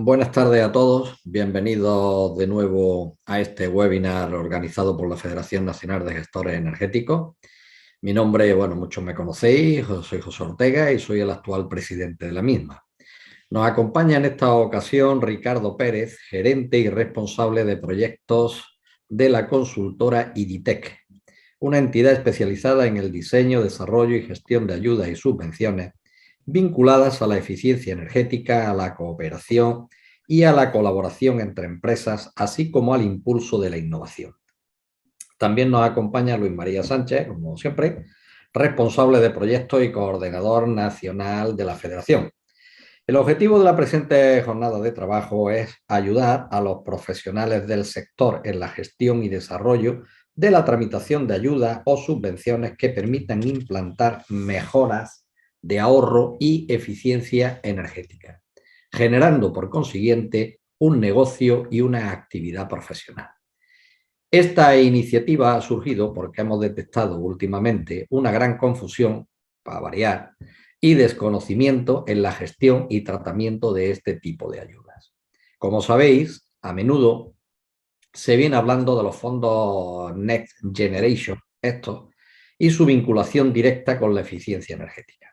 buenas tardes a todos. Bienvenidos de nuevo a este webinar organizado por la Federación Nacional de Gestores Energéticos. Mi nombre, bueno, muchos me conocéis, soy José Ortega y soy el actual presidente de la misma. Nos acompaña en esta ocasión Ricardo Pérez, gerente y responsable de proyectos de la consultora IDITEC, una entidad especializada en el diseño, desarrollo y gestión de ayudas y subvenciones vinculadas a la eficiencia energética, a la cooperación y a la colaboración entre empresas, así como al impulso de la innovación. También nos acompaña Luis María Sánchez, como siempre, responsable de proyectos y coordinador nacional de la Federación. El objetivo de la presente jornada de trabajo es ayudar a los profesionales del sector en la gestión y desarrollo de la tramitación de ayudas o subvenciones que permitan implantar mejoras de ahorro y eficiencia energética, generando por consiguiente un negocio y una actividad profesional. Esta iniciativa ha surgido porque hemos detectado últimamente una gran confusión, para variar, y desconocimiento en la gestión y tratamiento de este tipo de ayudas. Como sabéis, a menudo se viene hablando de los fondos Next Generation, y su vinculación directa con la eficiencia energética.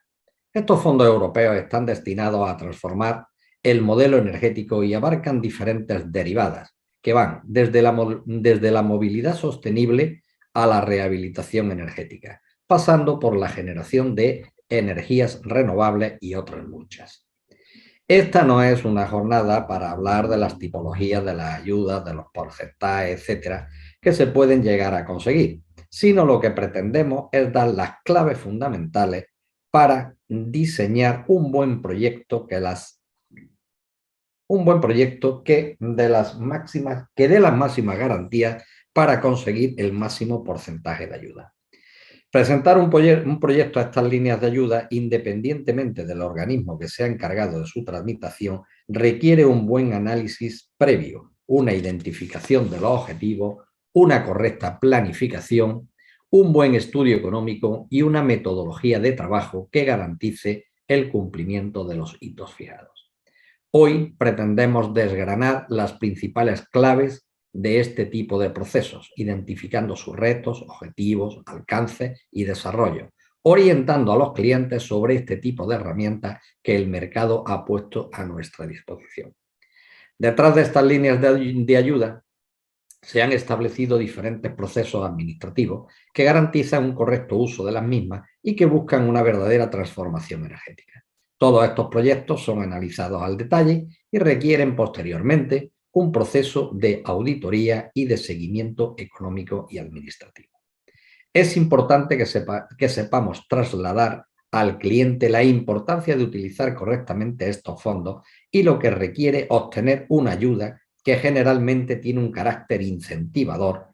Estos fondos europeos están destinados a transformar el modelo energético y abarcan diferentes derivadas que van desde la movilidad sostenible a la rehabilitación energética, pasando por la generación de energías renovables y otras muchas. Esta no es una jornada para hablar de las tipologías de las ayudas, de los porcentajes, etcétera, que se pueden llegar a conseguir, sino lo que pretendemos es dar las claves fundamentales para diseñar un buen proyecto que dé las máximas garantías para conseguir el máximo porcentaje de ayuda. Presentar un proyecto a estas líneas de ayuda, independientemente del organismo que sea encargado de su tramitación, requiere un buen análisis previo, una identificación de los objetivos, una correcta planificación, un buen estudio económico y una metodología de trabajo que garantice el cumplimiento de los hitos fijados. Hoy pretendemos desgranar las principales claves de este tipo de procesos, identificando sus retos, objetivos, alcance y desarrollo, orientando a los clientes sobre este tipo de herramientas que el mercado ha puesto a nuestra disposición. Detrás de estas líneas de ayuda se han establecido diferentes procesos administrativos que garantizan un correcto uso de las mismas y que buscan una verdadera transformación energética. Todos estos proyectos son analizados al detalle y requieren posteriormente un proceso de auditoría y de seguimiento económico y administrativo. Es importante que sepamos trasladar al cliente la importancia de utilizar correctamente estos fondos y lo que requiere obtener una ayuda que generalmente tiene un carácter incentivador.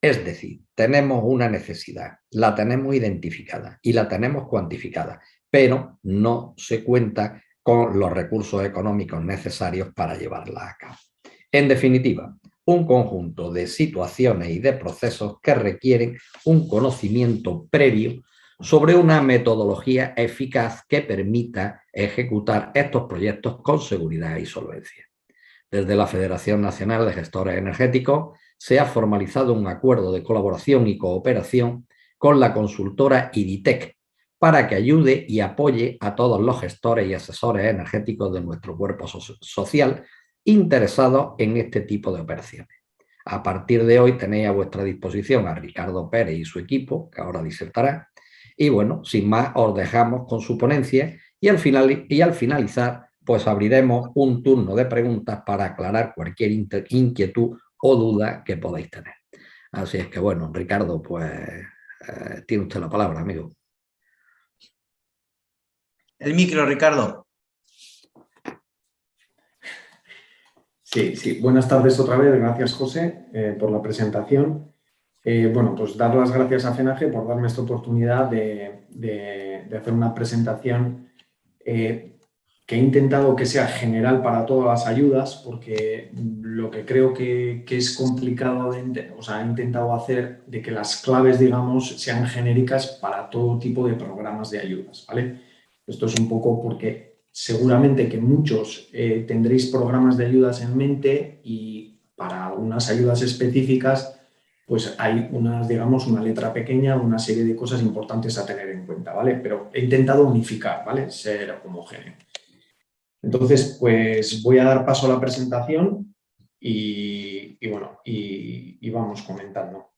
Es decir, tenemos una necesidad, la tenemos identificada y la tenemos cuantificada, pero no se cuenta con los recursos económicos necesarios para llevarla a cabo. En definitiva, un conjunto de situaciones y de procesos que requieren un conocimiento previo sobre una metodología eficaz que permita ejecutar estos proyectos con seguridad y solvencia. Desde la Federación Nacional de Gestores Energéticos se ha formalizado un acuerdo de colaboración y cooperación con la consultora IDITEC para que ayude y apoye a todos los gestores y asesores energéticos de nuestro cuerpo social interesados en este tipo de operaciones. A partir de hoy tenéis a vuestra disposición a Ricardo Pérez y su equipo, que ahora disertará, y bueno, sin más os dejamos con su ponencia y al finalizar pues abriremos un turno de preguntas para aclarar cualquier inquietud o duda que podáis tener. Así es que bueno, Ricardo, pues tiene usted la palabra, amigo. El micro, Ricardo. Sí. Buenas tardes otra vez. Gracias, José, por la presentación. Bueno, pues dar las gracias a FENAGE por darme esta oportunidad de hacer una presentación que he intentado que sea general para todas las ayudas, porque lo que creo que es complicado, he intentado hacer de que las claves, digamos, sean genéricas para todo tipo de programas de ayudas, ¿vale? Esto es un poco porque seguramente que muchos tendréis programas de ayudas en mente y para unas ayudas específicas pues hay digamos, una letra pequeña, una serie de cosas importantes a tener en cuenta, ¿vale? Pero he intentado unificar, ¿vale? Ser homogéneo. Entonces, pues voy a dar paso a la presentación y bueno, y vamos comentando.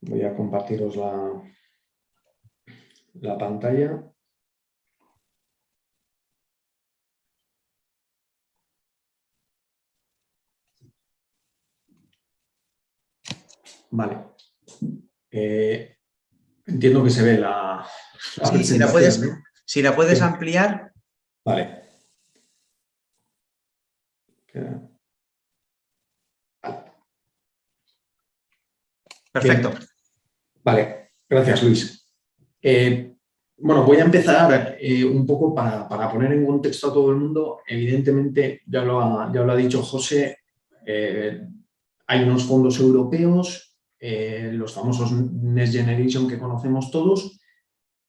Voy a compartiros la pantalla. Vale. Entiendo que se ve la Sí, presentación, ¿no? si la puedes Sí. ampliar. Vale. Perfecto. Bien. Vale, gracias Luis. Bueno, voy a empezar un poco para poner en contexto a todo el mundo. Evidentemente, ya lo ha dicho José, hay unos fondos europeos, los famosos Next Generation que conocemos todos,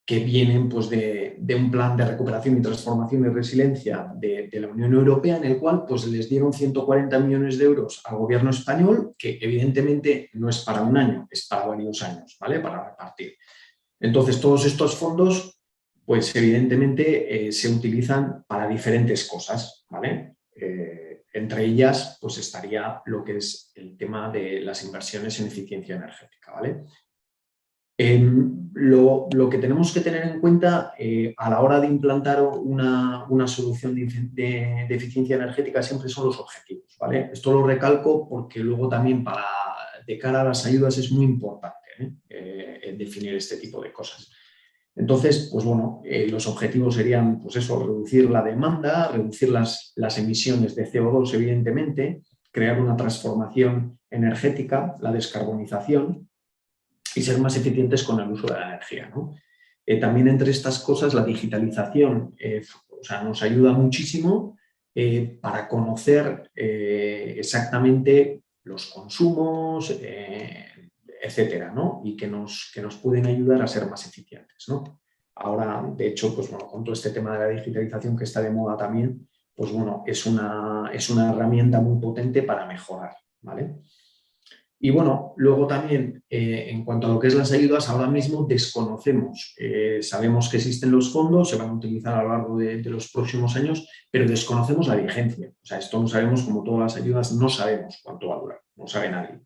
que vienen pues, de un plan de recuperación y transformación y resiliencia de la Unión Europea, en el cual pues, les dieron 140 millones de euros al gobierno español, que evidentemente no es para un año, es para varios años, ¿vale? Para repartir. Entonces, todos estos fondos, pues evidentemente se utilizan para diferentes cosas, ¿vale? Entre ellas, pues estaría lo que es el tema de las inversiones en eficiencia energética, ¿vale? Lo que tenemos que tener en cuenta a la hora de implantar una solución de eficiencia energética siempre son los objetivos, ¿vale? Esto lo recalco porque luego también de cara a las ayudas es muy importante definir este tipo de cosas. Entonces, pues bueno, los objetivos serían, pues eso, reducir la demanda, reducir las emisiones de CO2, evidentemente, crear una transformación energética, la descarbonización, y ser más eficientes con el uso de la energía, ¿no? También entre estas cosas la digitalización nos ayuda muchísimo para conocer exactamente los consumos, etcétera, ¿no? Y que nos pueden ayudar a ser más eficientes, ¿no? Ahora, de hecho, pues bueno, con todo este tema de la digitalización que está de moda también, pues bueno, es una herramienta muy potente para mejorar, ¿vale? Y bueno, luego también, en cuanto a lo que es las ayudas, ahora mismo desconocemos. Sabemos que existen los fondos, se van a utilizar a lo largo de los próximos años, pero desconocemos la vigencia. O sea, esto no sabemos, como todas las ayudas, no sabemos cuánto va a durar, no sabe nadie.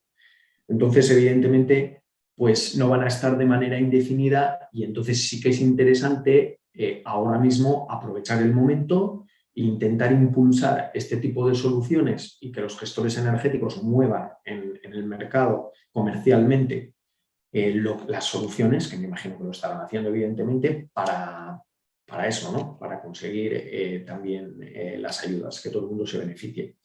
Entonces, evidentemente, pues no van a estar de manera indefinida y entonces sí que es interesante ahora mismo aprovechar el momento e intentar impulsar este tipo de soluciones y que los gestores energéticos muevan en el mercado comercialmente las soluciones, que me imagino que lo estarán haciendo evidentemente, para eso, ¿no? Para conseguir también las ayudas, que todo el mundo se beneficie.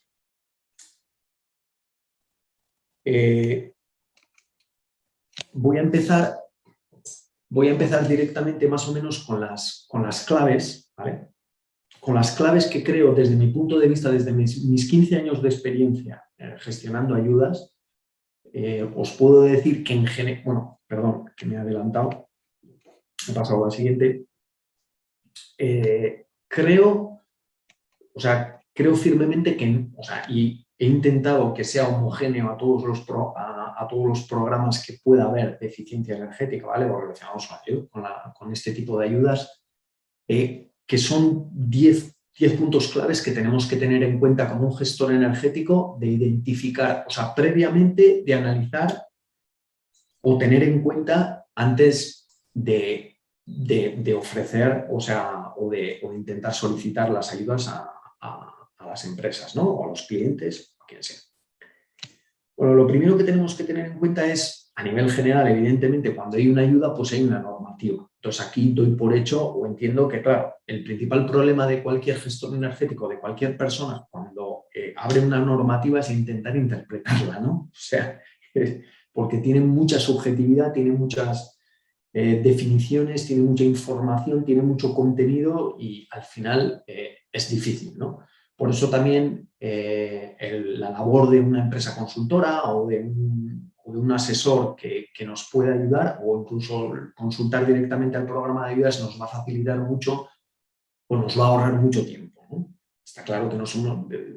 Voy a empezar directamente más o menos con las claves, ¿vale? Con las claves que creo desde mi punto de vista, desde mis 15 años de experiencia gestionando ayudas, os puedo decir que en general, bueno, perdón, que me he adelantado, he pasado a la siguiente. Creo firmemente que, y he intentado que sea homogéneo a todos los programas que pueda haber de eficiencia energética, ¿vale? O relacionados con este tipo de ayudas, que son 10 puntos claves que tenemos que tener en cuenta como un gestor energético, de identificar, previamente de analizar o tener en cuenta antes de ofrecer, o de intentar solicitar las ayudas a las empresas, ¿no? O a los clientes, a quien sea. Bueno, lo primero que tenemos que tener en cuenta es, a nivel general, evidentemente, cuando hay una ayuda, pues hay una normativa. Entonces, aquí doy por hecho o entiendo que, claro, el principal problema de cualquier gestor energético, de cualquier persona, cuando abre una normativa es intentar interpretarla, ¿no? O sea, porque tiene mucha subjetividad, tiene muchas definiciones, tiene mucha información, tiene mucho contenido y al final es difícil, ¿no? Por eso también la labor de una empresa consultora o de un asesor que nos pueda ayudar, o incluso consultar directamente al programa de ayudas, nos va a facilitar mucho pues nos va a ahorrar mucho tiempo, ¿no? Está claro que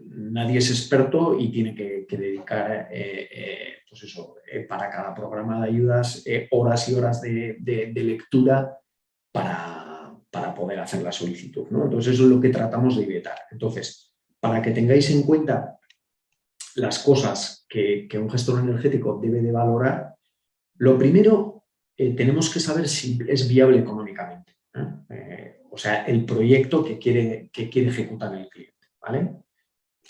nadie es experto y tiene que dedicar, pues eso, para cada programa de ayudas, horas y horas de lectura para poder hacer la solicitud, ¿no? Entonces, eso es lo que tratamos de evitar. Entonces, para que tengáis en cuenta las cosas que un gestor energético debe de valorar, lo primero, tenemos que saber si es viable económicamente, ¿eh? O sea, el proyecto que quiere ejecutar el cliente, ¿vale?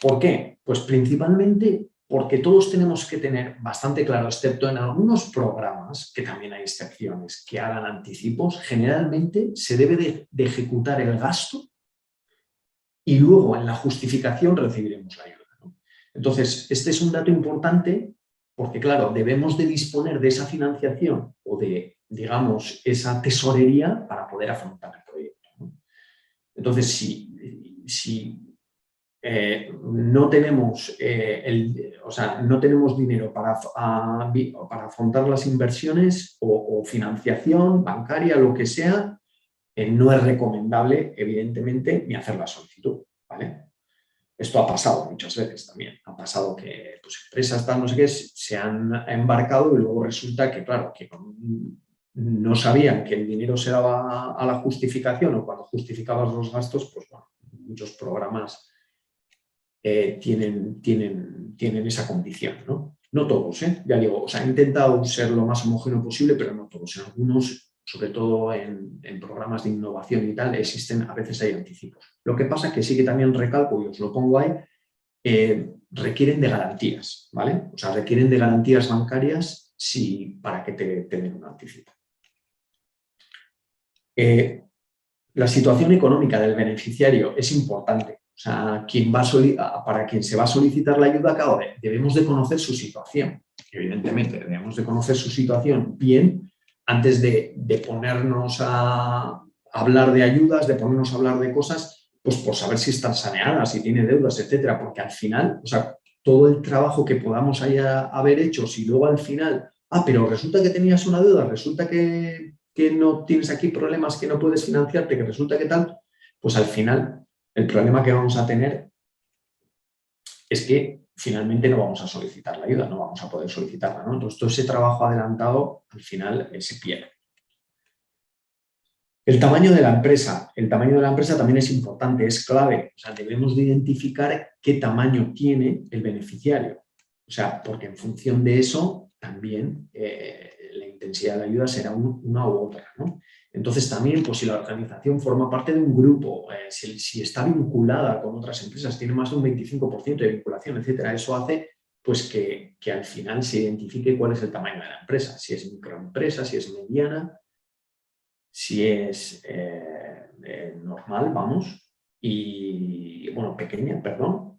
¿Por qué? Pues principalmente porque todos tenemos que tener bastante claro, excepto en algunos programas, que también hay excepciones, que hagan anticipos, generalmente se debe de ejecutar el gasto y luego en la justificación recibiremos la ayuda, ¿no? Entonces, este es un dato importante porque, claro, debemos de disponer de esa financiación o de, digamos, esa tesorería para poder afrontar el proyecto, ¿no? Entonces, si no tenemos no tenemos dinero para afrontar las inversiones o financiación bancaria, lo que sea, no es recomendable, evidentemente, ni hacer la solicitud, ¿vale? Esto ha pasado muchas veces también. Ha pasado que pues, empresas tal, no sé qué, se han embarcado y luego resulta que, claro, que no sabían que el dinero se daba a la justificación o cuando justificabas los gastos, pues bueno, muchos programas tienen esa condición, ¿no? No todos, ya digo, o sea, he intentado ser lo más homogéneo posible, pero no todos. En algunos, sobre todo en programas de innovación y tal, a veces hay anticipos. Lo que pasa es que sí que también recalco, y os lo pongo ahí, requieren de garantías, ¿vale? O sea, requieren de garantías bancarias para que te den un anticipo. La situación económica del beneficiario es importante. O sea, para quien se va a solicitar la ayuda, claro, debemos de conocer su situación. Evidentemente, debemos de conocer su situación bien antes de ponernos a hablar de ayudas, de ponernos a hablar de cosas, pues por saber si están saneadas, si tiene deudas, etcétera. Porque al final, o sea, todo el trabajo que podamos haber hecho, si luego al final, pero resulta que tenías una deuda, resulta que no tienes aquí problemas, que no puedes financiarte, que resulta que tal, pues al final el problema que vamos a tener es que finalmente no vamos a solicitar la ayuda, no vamos a poder solicitarla, ¿no? Entonces todo ese trabajo adelantado al final se pierde. El tamaño de la empresa. El tamaño de la empresa también es importante, es clave. O sea, debemos de identificar qué tamaño tiene el beneficiario. O sea, porque en función de eso también la intensidad de la ayuda será una u otra, ¿no? Entonces también, pues si la organización forma parte de un grupo, si está vinculada con otras empresas, tiene más de un 25% de vinculación, etcétera, eso hace pues que al final se identifique cuál es el tamaño de la empresa, si es microempresa, si es mediana, si es normal, vamos, y bueno, pequeña, perdón,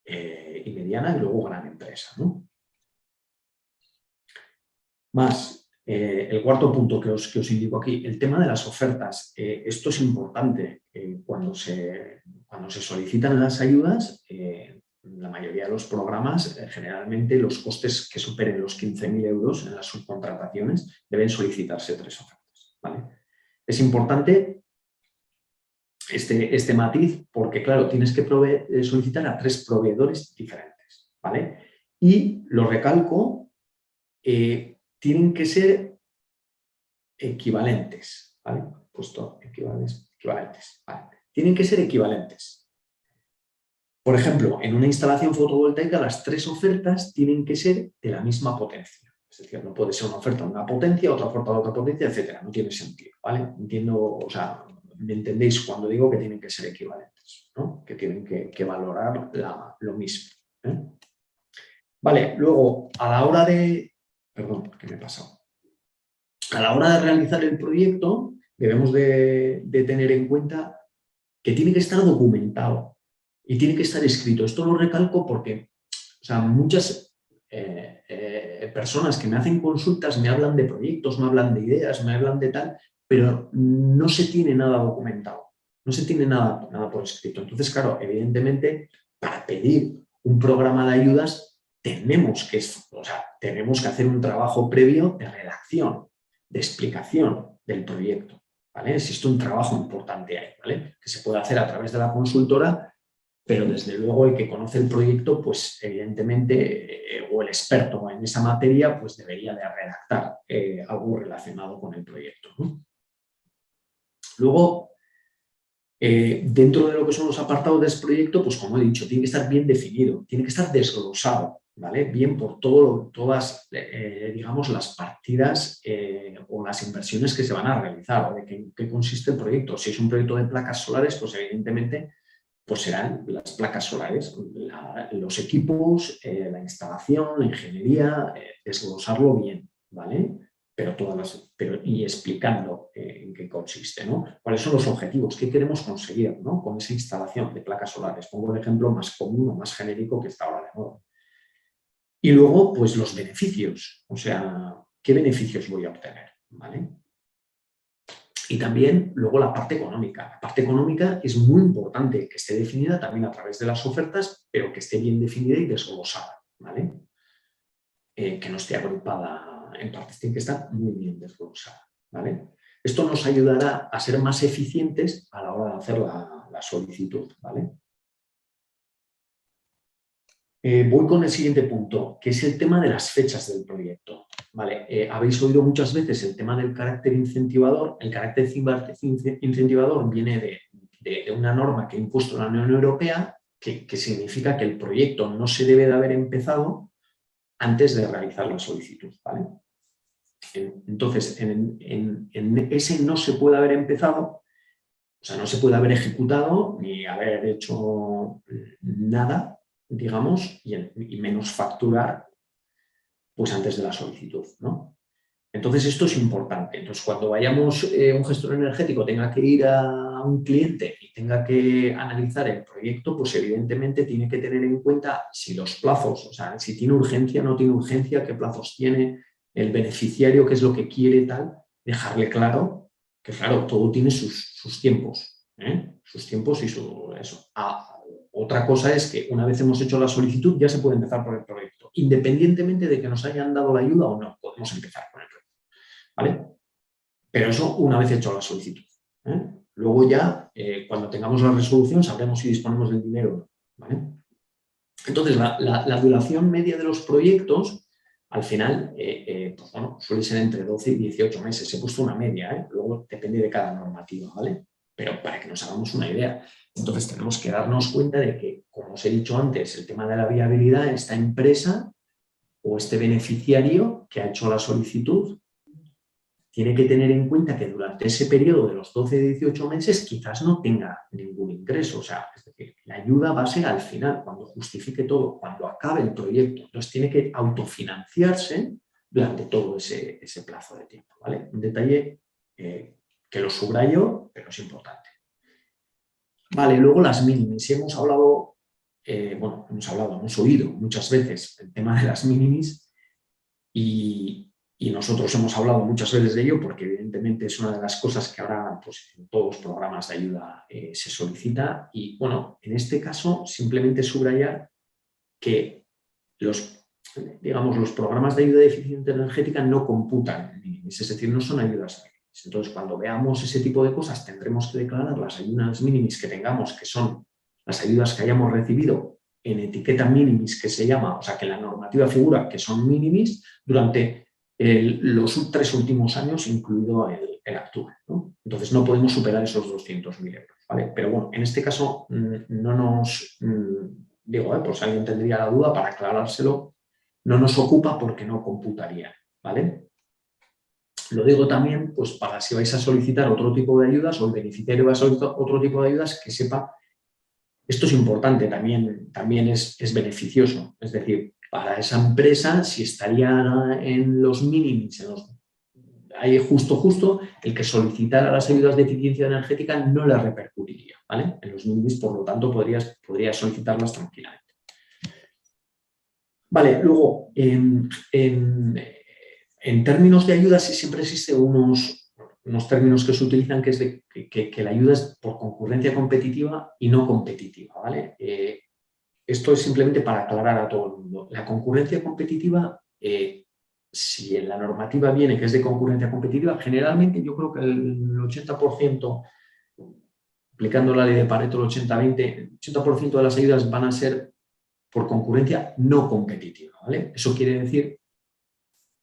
y mediana y luego gran empresa, ¿no? Más, el cuarto punto que os indico aquí, el tema de las ofertas. Esto es importante. Cuando se solicitan las ayudas, la mayoría de los programas, generalmente los costes que superen los 15.000 euros en las subcontrataciones deben solicitarse 3 ofertas, ¿vale? Es importante este matiz porque, claro, tienes que solicitar a 3 proveedores diferentes, ¿vale? Y lo recalco, tienen que ser equivalentes, ¿vale? Puesto equivalentes, ¿vale? Tienen que ser equivalentes. Por ejemplo, en una instalación fotovoltaica las 3 ofertas tienen que ser de la misma potencia. Es decir, no puede ser una oferta de una potencia, otra oferta de otra potencia, etcétera. No tiene sentido, ¿vale? Entiendo, o sea, ¿me entendéis cuando digo que tienen que ser equivalentes, ¿no? Que tienen que valorar lo mismo, ¿eh? Vale, luego, a la hora de... Perdón, ¿qué me he pasado? A la hora de realizar el proyecto, debemos de tener en cuenta que tiene que estar documentado y tiene que estar escrito. Esto lo recalco porque, o sea, muchas personas que me hacen consultas me hablan de proyectos, me hablan de ideas, me hablan de tal, pero no se tiene nada documentado, no se tiene nada por escrito. Entonces, claro, evidentemente, para pedir un programa de ayudas tenemos que hacer un trabajo previo de redacción, de explicación del proyecto, ¿vale? Existe un trabajo importante ahí, ¿vale? Que se puede hacer a través de la consultora, pero desde luego el que conoce el proyecto, pues evidentemente, o el experto en esa materia, pues debería de redactar algo relacionado con el proyecto, ¿no? Luego, dentro de lo que son los apartados de este proyecto, pues como he dicho, tiene que estar bien definido, tiene que estar desglosado, ¿vale? Bien por todas, digamos, las partidas o las inversiones que se van a realizar, o de qué consiste el proyecto. Si es un proyecto de placas solares, pues evidentemente pues serán las placas solares, los equipos, la instalación, la ingeniería, desglosarlo bien, ¿vale? Y explicando en qué consiste, ¿no? Cuáles son los objetivos, qué queremos conseguir, ¿no? Con esa instalación de placas solares. Pongo el ejemplo más común o más genérico que está ahora de moda. Y luego, pues los beneficios, o sea, ¿qué beneficios voy a obtener? ¿Vale? Y también luego la parte económica. La parte económica es muy importante que esté definida también a través de las ofertas, pero que esté bien definida y desglosada, ¿vale? Que no esté agrupada en partes, tiene que estar muy bien desglosada, ¿vale? Esto nos ayudará a ser más eficientes a la hora de hacer la solicitud, ¿vale? Voy con el siguiente punto, que es el tema de las fechas del proyecto. ¿Vale? Habéis oído muchas veces el tema del carácter incentivador. El carácter incentivador viene de una norma que ha impuesto la Unión Europea, que significa que el proyecto no se debe de haber empezado antes de realizar la solicitud. ¿Vale? Entonces, en ese no se puede haber empezado, o sea, no se puede haber ejecutado ni haber hecho nada, digamos, y menos facturar pues antes de la solicitud, ¿no? Entonces esto es importante. Entonces cuando vayamos, un gestor energético tenga que ir a un cliente y tenga que analizar el proyecto, pues evidentemente tiene que tener en cuenta si los plazos, o sea, si tiene urgencia, no tiene urgencia, qué plazos tiene, el beneficiario, qué es lo que quiere, tal, dejarle claro que, claro, todo tiene sus tiempos, ¿eh? Sus tiempos y eso. Otra cosa es que una vez hemos hecho la solicitud ya se puede empezar por el proyecto. Independientemente de que nos hayan dado la ayuda o no, podemos empezar con el proyecto. ¿Vale? Pero eso una vez hecho la solicitud, ¿eh? Luego ya, cuando tengamos la resolución, sabremos si disponemos del dinero o no, ¿vale? Entonces, la duración media de los proyectos, al final, pues bueno, suele ser entre 12 y 18 meses. He puesto una media, ¿eh? Luego depende de cada normativa, ¿vale? Pero para que nos hagamos una idea. Entonces, tenemos que darnos cuenta de que, como os he dicho antes, el tema de la viabilidad, esta empresa o este beneficiario que ha hecho la solicitud tiene que tener en cuenta que durante ese periodo de los 12-18 meses quizás no tenga ningún ingreso. O sea, es decir, la ayuda va a ser al final, cuando justifique todo, cuando acabe el proyecto. Entonces tiene que autofinanciarse durante todo ese plazo de tiempo, ¿vale? Un detalle que lo subrayo, pero es importante. Vale, luego las mínimis. Hemos hablado, hemos oído muchas veces el tema de las mínimis y nosotros hemos hablado muchas veces de ello porque evidentemente es una de las cosas que ahora pues, en todos los programas de ayuda se solicita y bueno, en este caso simplemente subrayar que los programas de ayuda de eficiencia energética no computan mínimis, es decir, no son ayudas mínimis. Entonces, cuando veamos ese tipo de cosas tendremos que declarar las ayudas mínimis que tengamos, que son las ayudas que hayamos recibido en etiqueta minimis que se llama, o sea, que la normativa figura que son minimis durante los 3 últimos años, incluido el actual, ¿no? Entonces no podemos superar esos 200.000 euros, ¿vale? Pero bueno, en este caso no nos, por si alguien tendría la duda, para aclarárselo, no nos ocupa porque no computaría, ¿vale? Lo digo también, pues para si vais a solicitar otro tipo de ayudas o el beneficiario va a solicitar otro tipo de ayudas, que sepa. Esto es importante, también es beneficioso. Es decir, para esa empresa, si estaría en los mínimos, ahí justo, el que solicitara las ayudas de eficiencia energética no le repercutiría, ¿vale? En los mínimos, por lo tanto, podría solicitarlas tranquilamente. Vale, luego, en términos de ayudas siempre existen unos términos que se utilizan, que es que la ayuda es por concurrencia competitiva y no competitiva, ¿vale? Esto es simplemente para aclarar a todo el mundo. La concurrencia competitiva si en la normativa viene que es de concurrencia competitiva, generalmente yo creo que el 80%, aplicando la ley de Pareto, el 80-20, el 80% de las ayudas van a ser por concurrencia no competitiva, ¿vale? Eso quiere decir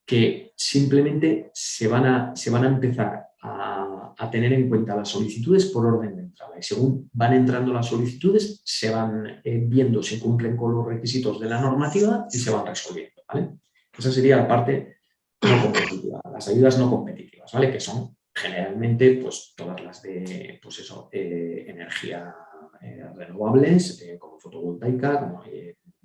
que simplemente se van a empezar a tener en cuenta las solicitudes por orden de entrada y según van entrando las solicitudes se van viendo si cumplen con los requisitos de la normativa y se van resolviendo, ¿vale? Esa sería la parte no competitiva, las ayudas no competitivas, ¿vale? Que son generalmente pues, todas las de pues eso, energía renovables, como fotovoltaica, como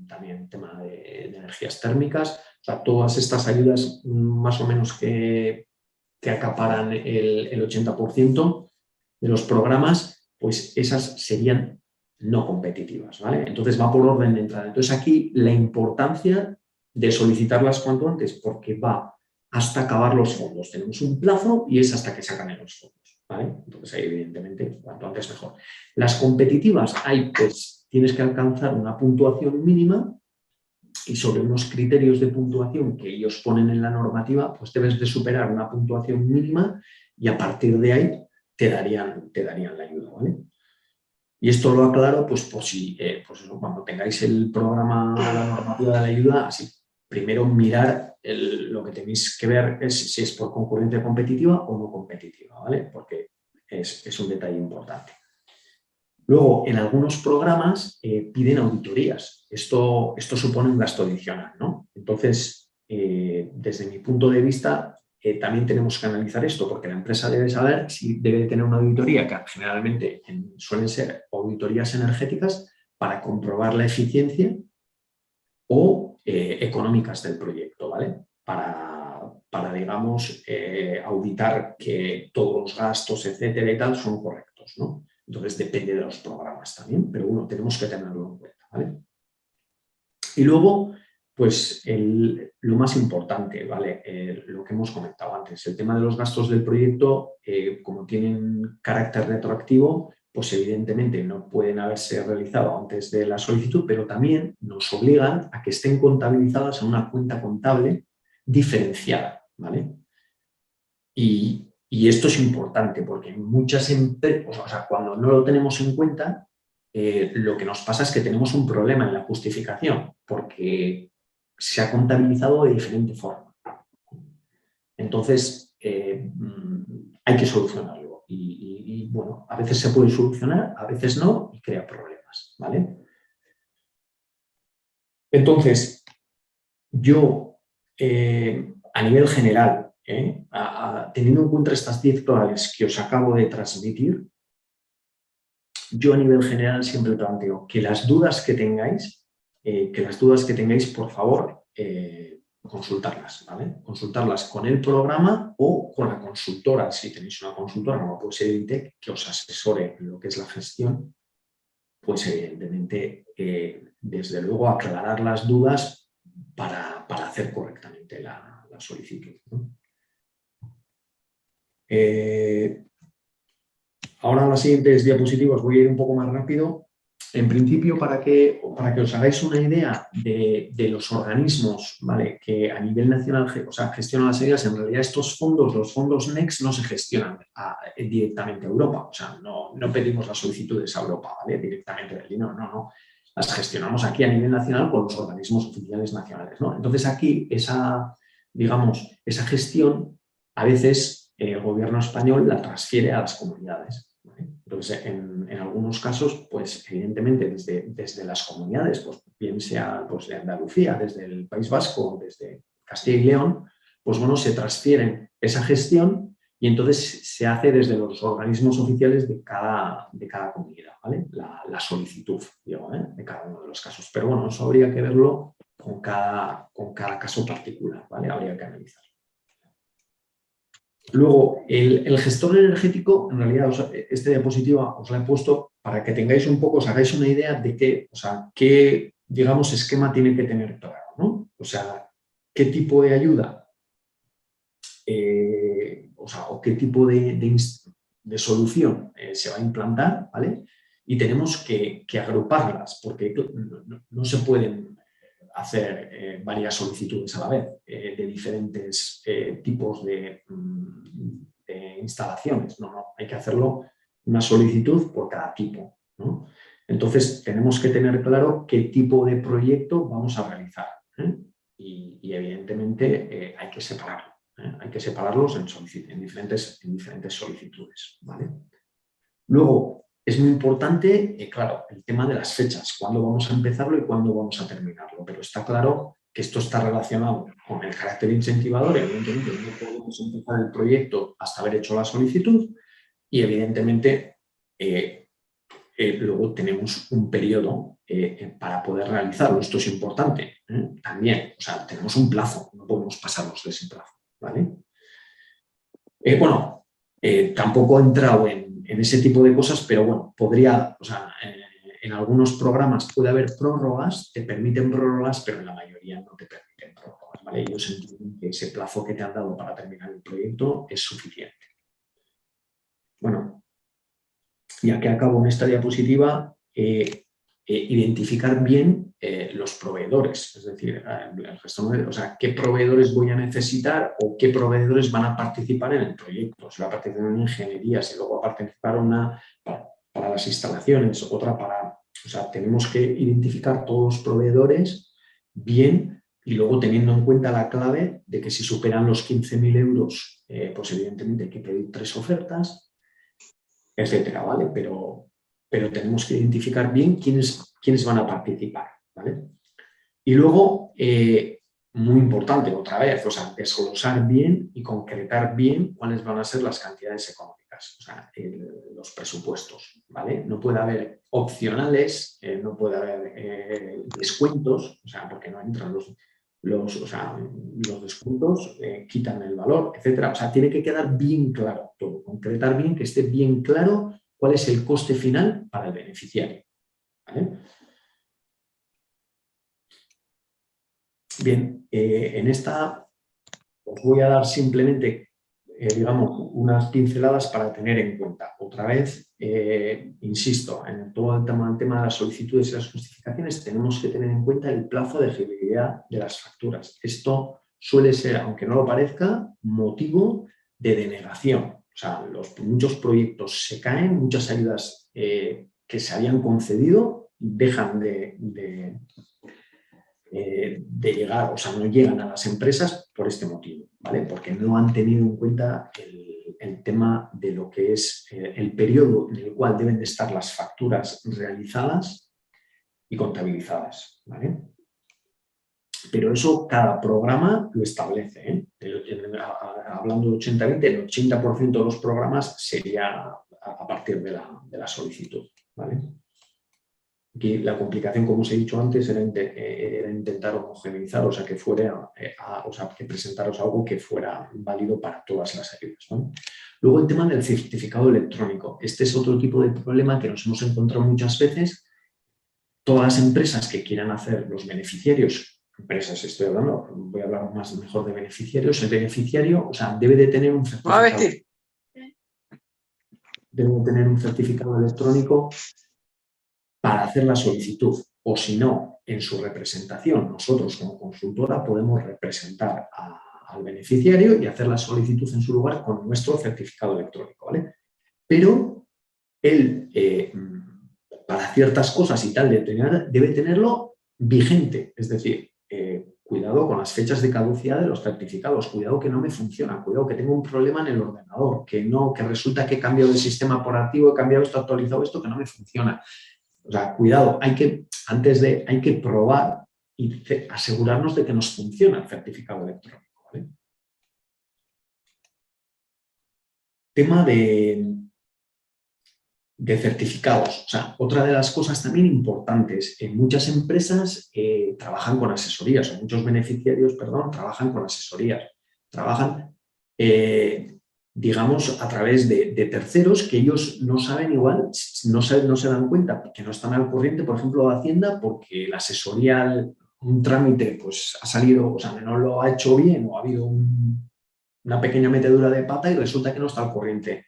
también tema de energías térmicas. O sea, todas estas ayudas más o menos que acaparan el 80% de los programas, pues esas serían no competitivas, ¿vale? Entonces va por orden de entrada. Entonces aquí la importancia de solicitarlas cuanto antes, porque va hasta acabar los fondos. Tenemos un plazo y es hasta que se acaben los fondos, ¿vale? Entonces ahí evidentemente cuanto antes mejor. Las competitivas, hay pues tienes que alcanzar una puntuación mínima y sobre unos criterios de puntuación que ellos ponen en la normativa, pues debes de superar una puntuación mínima y a partir de ahí te darían la ayuda, ¿vale? Y esto lo aclaro pues por si, pues eso, cuando tengáis el programa, la normativa de la ayuda, así primero mirar lo que tenéis que ver es si es por concurrencia competitiva o no competitiva, ¿vale? Porque es un detalle importante. Luego, en algunos programas piden auditorías. Esto supone un gasto adicional, ¿no? Entonces, desde mi punto de vista, también tenemos que analizar esto, porque la empresa debe saber si debe tener una auditoría, que generalmente suelen ser auditorías energéticas, para comprobar la eficiencia o económicas del proyecto, ¿vale? Para digamos, auditar que todos los gastos, etcétera y tal, son correctos, ¿no? Entonces depende de los programas también, pero bueno, tenemos que tenerlo en cuenta, ¿vale? Y luego, pues lo más importante, ¿vale? Lo que hemos comentado antes, el tema de los gastos del proyecto, como tienen carácter retroactivo, pues evidentemente no pueden haberse realizado antes de la solicitud, pero también nos obligan a que estén contabilizadas en una cuenta contable diferenciada, ¿vale? Y esto es importante porque en muchas empresas, o sea, cuando no lo tenemos en cuenta, lo que nos pasa es que tenemos un problema en la justificación porque se ha contabilizado de diferente forma. Entonces, hay que solucionarlo. Y bueno, a veces se puede solucionar, a veces no, y crea problemas, ¿vale? Entonces, yo, a nivel general, teniendo en cuenta estas 10 claves que os acabo de transmitir, yo a nivel general siempre planteo que las dudas que tengáis, por favor, consultarlas, ¿vale? Consultarlas con el programa o con la consultora, si tenéis una consultora, como puede ser Editec, que os asesore en lo que es la gestión, pues evidentemente, desde luego, aclarar las dudas para hacer correctamente la solicitud, ¿no? Ahora en las siguientes diapositivas voy a ir un poco más rápido. En principio, para que os hagáis una idea de los organismos, ¿vale?, que a nivel nacional gestionan las ayudas, en realidad estos fondos, los fondos NECS, no se gestionan directamente a Europa. O sea, no pedimos las solicitudes a Europa, ¿vale?, directamente del dinero, no. Las gestionamos aquí a nivel nacional con los organismos oficiales nacionales, ¿no? Entonces aquí esa gestión a veces el gobierno español la transfiere a las comunidades, ¿vale? Entonces, en algunos casos, pues evidentemente desde las comunidades, pues bien sea pues, de Andalucía, desde el País Vasco, desde Castilla y León, pues bueno, se transfieren esa gestión y entonces se hace desde los organismos oficiales de cada comunidad, ¿vale? La solicitud, digo, de cada uno de los casos. Pero bueno, eso habría que verlo con cada caso particular, ¿vale? Habría que analizar. Luego, el gestor energético, en realidad, esta diapositiva os la he puesto para que tengáis un poco, os hagáis una idea de qué, digamos, esquema tiene que tener claro, ¿no? O sea, qué tipo de ayuda, o qué tipo de solución se va a implantar, ¿vale? Y tenemos que agruparlas, porque no se pueden hacer varias solicitudes a la vez de diferentes tipos de instalaciones. No, hay que hacerlo una solicitud por cada tipo, ¿no? Entonces, tenemos que tener claro qué tipo de proyecto vamos a realizar, ¿eh? Y evidentemente hay que separarlo. Hay que separarlos en diferentes solicitudes, ¿vale? Luego, es muy importante, claro, el tema de las fechas, cuándo vamos a empezarlo y cuándo vamos a terminarlo, pero está claro que esto está relacionado con el carácter incentivador. Evidentemente no podemos empezar el proyecto hasta haber hecho la solicitud y evidentemente luego tenemos un periodo para poder realizarlo. Esto es importante, también, o sea, tenemos un plazo, no podemos pasarnos de ese plazo, ¿vale? Tampoco he entrado en ese tipo de cosas, pero bueno, podría, o sea, en algunos programas puede haber prórrogas, te permiten prórrogas, pero en la mayoría no te permiten prórrogas, ¿vale? Ellos entienden que ese plazo que te han dado para terminar el proyecto es suficiente. Bueno, ya que acabo en esta diapositiva, identificar bien los proveedores, es decir, el gestor, o sea, qué proveedores voy a necesitar o qué proveedores van a participar en el proyecto. Si va a participar en ingeniería, si luego va a participar una para las instalaciones, otra para... O sea, tenemos que identificar todos los proveedores bien y luego teniendo en cuenta la clave de que si superan los 15.000 euros, pues evidentemente hay que pedir 3 ofertas, etcétera, ¿vale? Pero tenemos que identificar bien quiénes van a participar, ¿vale? Y luego, muy importante, otra vez, o sea, desglosar bien y concretar bien cuáles van a ser las cantidades económicas, o sea, los presupuestos, ¿vale? No puede haber opcionales, no puede haber descuentos, o sea, porque no entran los descuentos, quitan el valor, etcétera. O sea, tiene que quedar bien claro todo, concretar bien, que esté bien claro cuál es el coste final para el beneficiario, ¿vale? Bien, en esta os voy a dar simplemente, digamos, unas pinceladas para tener en cuenta. Otra vez, insisto, en todo el tema de las solicitudes y las justificaciones tenemos que tener en cuenta el plazo de ejecutoriedad de las facturas. Esto suele ser, aunque no lo parezca, motivo de denegación. O sea, muchos proyectos se caen, muchas ayudas que se habían concedido dejan de llegar, o sea, no llegan a las empresas por este motivo, ¿vale? Porque no han tenido en cuenta el tema de lo que es el periodo en el cual deben de estar las facturas realizadas y contabilizadas, ¿vale? Pero eso cada programa lo establece, ¿eh? Hablando de 80-20, el 80% de los programas sería a partir de la solicitud, ¿vale? Aquí la complicación, como os he dicho antes, era intentar homogeneizar, o sea, que fuera, que presentaros algo que fuera válido para todas las ayudas, ¿no? Luego el tema del certificado electrónico. Este es otro tipo de problema que nos hemos encontrado muchas veces. Todas las empresas que quieran hacer los beneficiarios, empresas estoy hablando, voy a hablar mejor de beneficiarios, el beneficiario, o sea, debe de tener un certificado. Debe de tener un certificado electrónico para hacer la solicitud, o si no, en su representación, nosotros como consultora podemos representar al beneficiario y hacer la solicitud en su lugar con nuestro certificado electrónico, ¿vale? Pero él, para ciertas cosas y tal, debe tenerlo vigente, es decir, cuidado con las fechas de caducidad de los certificados, cuidado que no me funciona, cuidado que tengo un problema en el ordenador, que resulta que he cambiado de sistema operativo, he cambiado esto, actualizado esto, que no me funciona. O sea, cuidado, hay que probar y asegurarnos de que nos funciona el certificado electrónico, ¿vale? Tema de certificados. O sea, otra de las cosas también importantes, en muchas empresas trabajan con asesorías, o muchos beneficiarios, perdón, trabajan con asesorías. Trabajan, digamos, a través de terceros que ellos no saben igual, no se dan cuenta que no están al corriente, por ejemplo, de Hacienda, porque la asesoría, un trámite, pues ha salido, o sea, no lo ha hecho bien o ha habido una pequeña metedura de pata y resulta que no está al corriente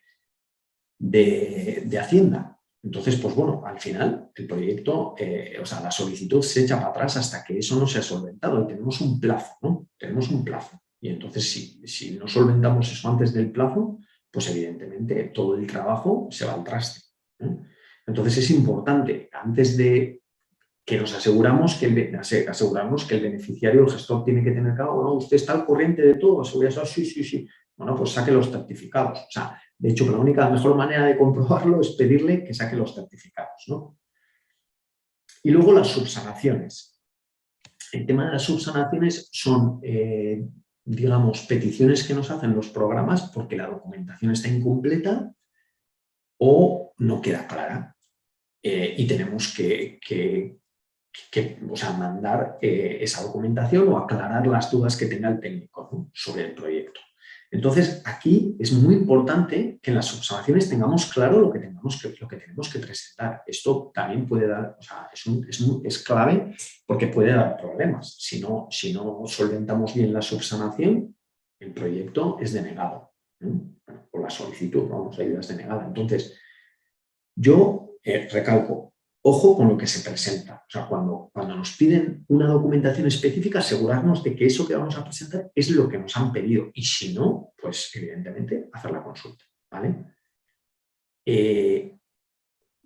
de Hacienda. Entonces, pues bueno, al final el proyecto, o sea, la solicitud se echa para atrás hasta que eso no se ha solventado y tenemos un plazo, ¿no? Tenemos un plazo. Y entonces, si no solventamos eso antes del plazo, pues evidentemente todo el trabajo se va al traste, ¿no? Entonces es importante, antes de que nos asegurarnos que el beneficiario, el gestor, tiene que tener claro, no, usted está al corriente de todo, seguridad, sí, sí, sí. Bueno, pues saque los certificados. O sea, de hecho, la mejor manera de comprobarlo es pedirle que saque los certificados, ¿no? Y luego las subsanaciones. El tema de las subsanaciones son, digamos, peticiones que nos hacen los programas porque la documentación está incompleta o no queda clara. Y tenemos que o sea, mandar esa documentación o aclarar las dudas que tenga el técnico, ¿no?, sobre el proyecto. Entonces, aquí es muy importante que en las subsanaciones tengamos claro lo que tenemos que presentar. Esto también puede dar, o sea, es clave porque puede dar problemas. Si no solventamos bien la subsanación, el proyecto es denegado, ¿no? Bueno, o la solicitud, vamos, ayuda es denegada. Entonces, yo recalco, ojo con lo que se presenta. O sea, cuando nos piden una documentación específica, asegurarnos de que eso que vamos a presentar es lo que nos han pedido. Y si no, pues evidentemente hacer la consulta, ¿vale?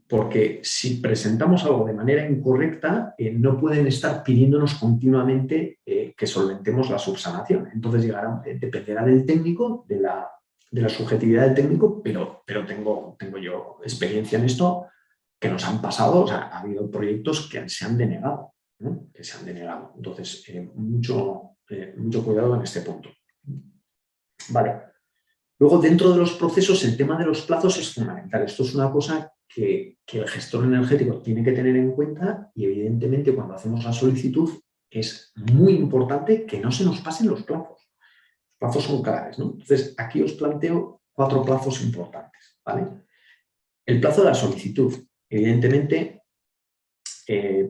Porque si presentamos algo de manera incorrecta, no pueden estar pidiéndonos continuamente que solventemos la subsanación. Entonces dependerá del técnico, de la subjetividad del técnico, pero tengo yo experiencia en esto, que nos han pasado, o sea, ha habido proyectos que se han denegado, ¿no? Que se han denegado. Entonces, mucho cuidado en este punto. Vale. Luego, dentro de los procesos, el tema de los plazos es fundamental. Esto es una cosa que el gestor energético tiene que tener en cuenta y, evidentemente, cuando hacemos la solicitud, es muy importante que no se nos pasen los plazos. Los plazos son claves, ¿no? Entonces, aquí os planteo 4 plazos importantes, ¿vale? El plazo de la solicitud. Evidentemente,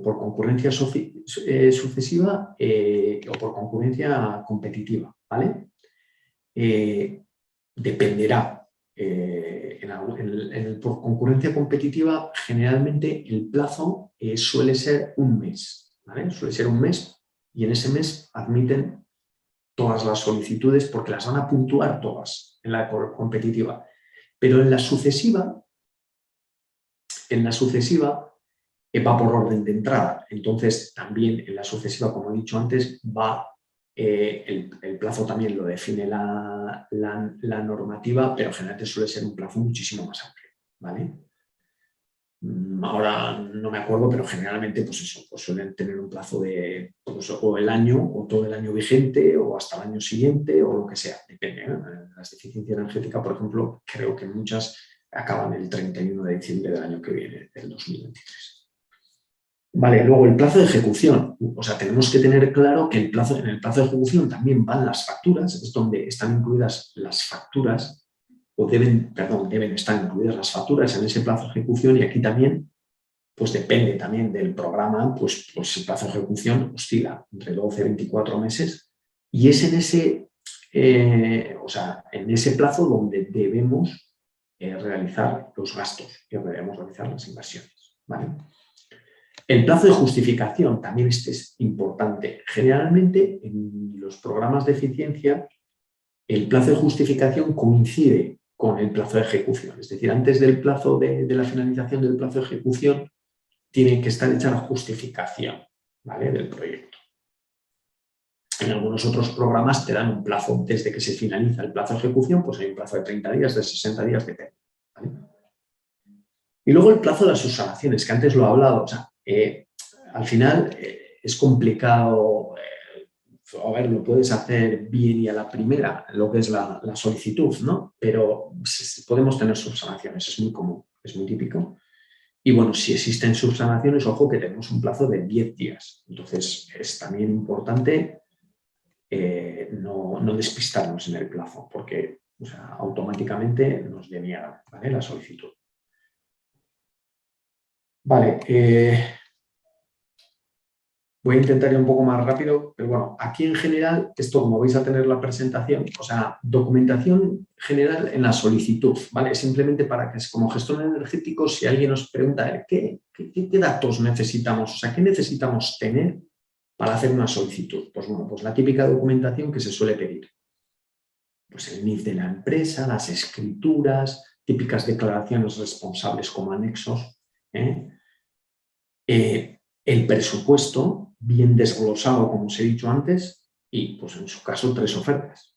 por concurrencia sucesiva o por concurrencia competitiva, ¿vale? Dependerá. Por concurrencia competitiva, generalmente el plazo suele ser un mes, ¿vale? Suele ser un mes y en ese mes admiten todas las solicitudes porque las van a puntuar todas en la competitiva. Pero en la sucesiva va por orden de entrada. Entonces, también en la sucesiva, como he dicho antes, va el plazo también lo define la normativa, pero generalmente suele ser un plazo muchísimo más amplio, ¿vale? Ahora no me acuerdo, pero generalmente pues eso, pues suelen tener un plazo de pues, o el año, o todo el año vigente, o hasta el año siguiente, o lo que sea, depende, ¿eh? Las deficiencias energéticas, por ejemplo, creo que muchas acaban el 31 de diciembre del año que viene, del 2023. Vale, luego el plazo de ejecución. O sea, tenemos que tener claro que en el plazo de ejecución también van las facturas, es donde están incluidas las facturas, o deben estar incluidas las facturas en ese plazo de ejecución, y aquí también, pues depende también del programa, pues el plazo de ejecución oscila entre 12 y 24 meses, y es en ese plazo donde debemos realizar los gastos y debemos realizar las inversiones, ¿vale? El plazo de justificación, también este es importante. Generalmente, en los programas de eficiencia, el plazo de justificación coincide con el plazo de ejecución. Es decir, antes del plazo de la finalización del plazo de ejecución, tiene que estar hecha la justificación, ¿vale?, del proyecto. En algunos otros programas te dan un plazo desde que se finaliza el plazo de ejecución, pues hay un plazo de 30 días, de 60 días, depende, ¿vale? Y luego el plazo de las subsanaciones, que antes lo he hablado. O sea, al final es complicado, a ver, lo puedes hacer bien y a la primera, lo que es la solicitud, ¿no? Pero podemos tener subsanaciones, es muy común, es muy típico. Y bueno, si existen subsanaciones, ojo que tenemos un plazo de 10 días. Entonces, es también importante no despistarnos en el plazo, porque automáticamente nos deniegan, ¿vale?, la solicitud. Vale, Voy a intentar ir un poco más rápido, pero bueno, aquí en general, esto como vais a tener la presentación, o sea, documentación general en la solicitud, ¿vale? Simplemente para que como gestor energético, si alguien os pregunta ¿qué datos necesitamos? O sea, ¿qué necesitamos tener para hacer una solicitud? Pues bueno, pues la típica documentación que se suele pedir. Pues el NIF de la empresa, las escrituras, típicas declaraciones responsables como anexos, el presupuesto bien desglosado, como os he dicho antes, y pues en su caso 3 ofertas.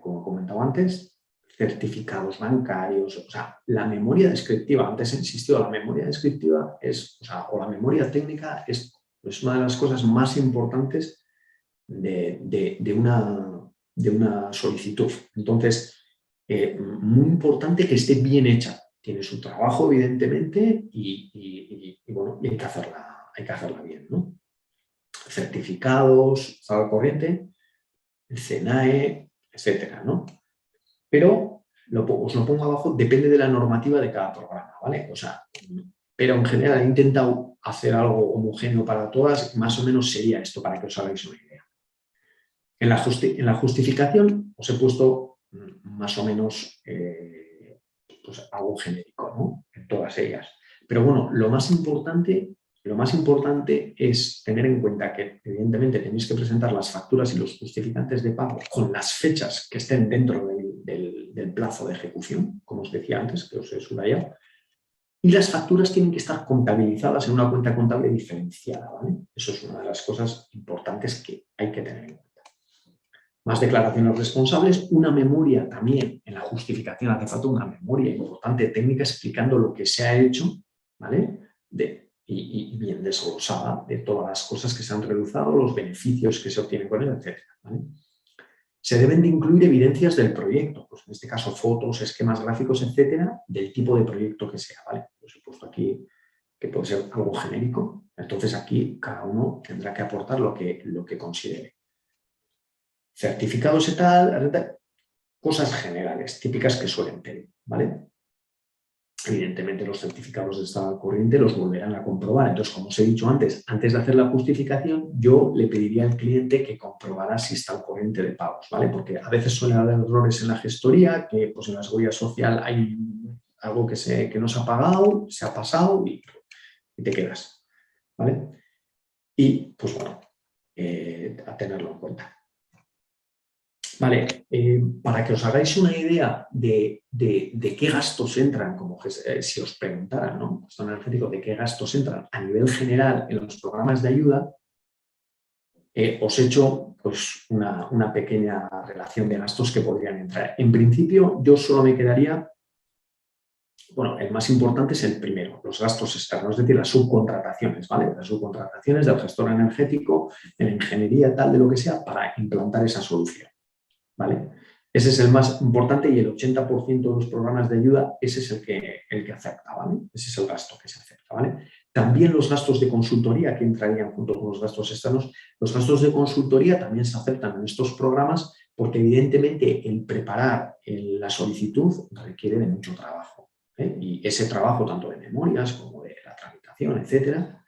Como he comentado antes, certificados bancarios, o sea, la memoria descriptiva, antes he insistido, la memoria descriptiva es, o la memoria técnica es una de las cosas más importantes de una solicitud. Entonces, muy importante que esté bien hecha. Tiene su trabajo, evidentemente, y bueno, y hay que hacerla bien, ¿no? Certificados, estado al corriente, el CENAE, etcétera, ¿no? Pero os lo pongo abajo, depende de la normativa de cada programa, ¿vale? O sea, pero en general he intentado hacer algo homogéneo para todas, más o menos sería esto, para que os hagáis una idea. En la justificación os he puesto más o menos pues algo genérico, ¿no? En todas ellas. Pero bueno, lo más importante es tener en cuenta que evidentemente tenéis que presentar las facturas y los justificantes de pago con las fechas que estén dentro del plazo de ejecución, como os decía antes, que os he subrayado. Y las facturas tienen que estar contabilizadas en una cuenta contable diferenciada, ¿vale? Eso es una de las cosas importantes que hay que tener en cuenta. Más declaraciones responsables, una memoria también, en la justificación hace falta una memoria importante técnica explicando lo que se ha hecho, ¿vale? Y bien desglosada de todas las cosas que se han realizado, los beneficios que se obtienen con él, etc. ¿vale? Se deben de incluir evidencias del proyecto, pues en este caso fotos, esquemas gráficos, etcétera, del tipo de proyecto que sea, ¿vale? Os he puesto aquí que puede ser algo genérico, entonces aquí cada uno tendrá que aportar lo que considere. Certificados y tal, cosas generales, típicas que suelen pedir, ¿vale? Evidentemente los certificados de estado al corriente los volverán a comprobar. Entonces, como os he dicho antes de hacer la justificación, yo le pediría al cliente que comprobara si está al corriente de pagos, ¿vale? Porque a veces suelen haber errores en la gestoría, que pues en la seguridad social hay algo que no se ha pagado, se ha pasado y te quedas, ¿vale? Y, pues bueno, a tenerlo en cuenta. Vale, para que os hagáis una idea de qué gastos entran, como si os preguntaran, ¿no? Gasto energético, de qué gastos entran a nivel general en los programas de ayuda, os he hecho pues, una pequeña relación de gastos que podrían entrar. En principio, yo solo me quedaría, bueno, el más importante es el primero, los gastos externos, es decir, las subcontrataciones, ¿vale? Las subcontrataciones del gestor energético, de la ingeniería, tal, de lo que sea, para implantar esa solución. ¿Vale? Ese es el más importante y el 80% de los programas de ayuda, ese es el que acepta, ¿vale? Ese es el gasto que se acepta, ¿vale? También los gastos de consultoría que entrarían junto con los gastos externos. Los gastos de consultoría también se aceptan en estos programas porque evidentemente el preparar la solicitud requiere de mucho trabajo. Y ese trabajo tanto de memorias como de la tramitación, etcétera,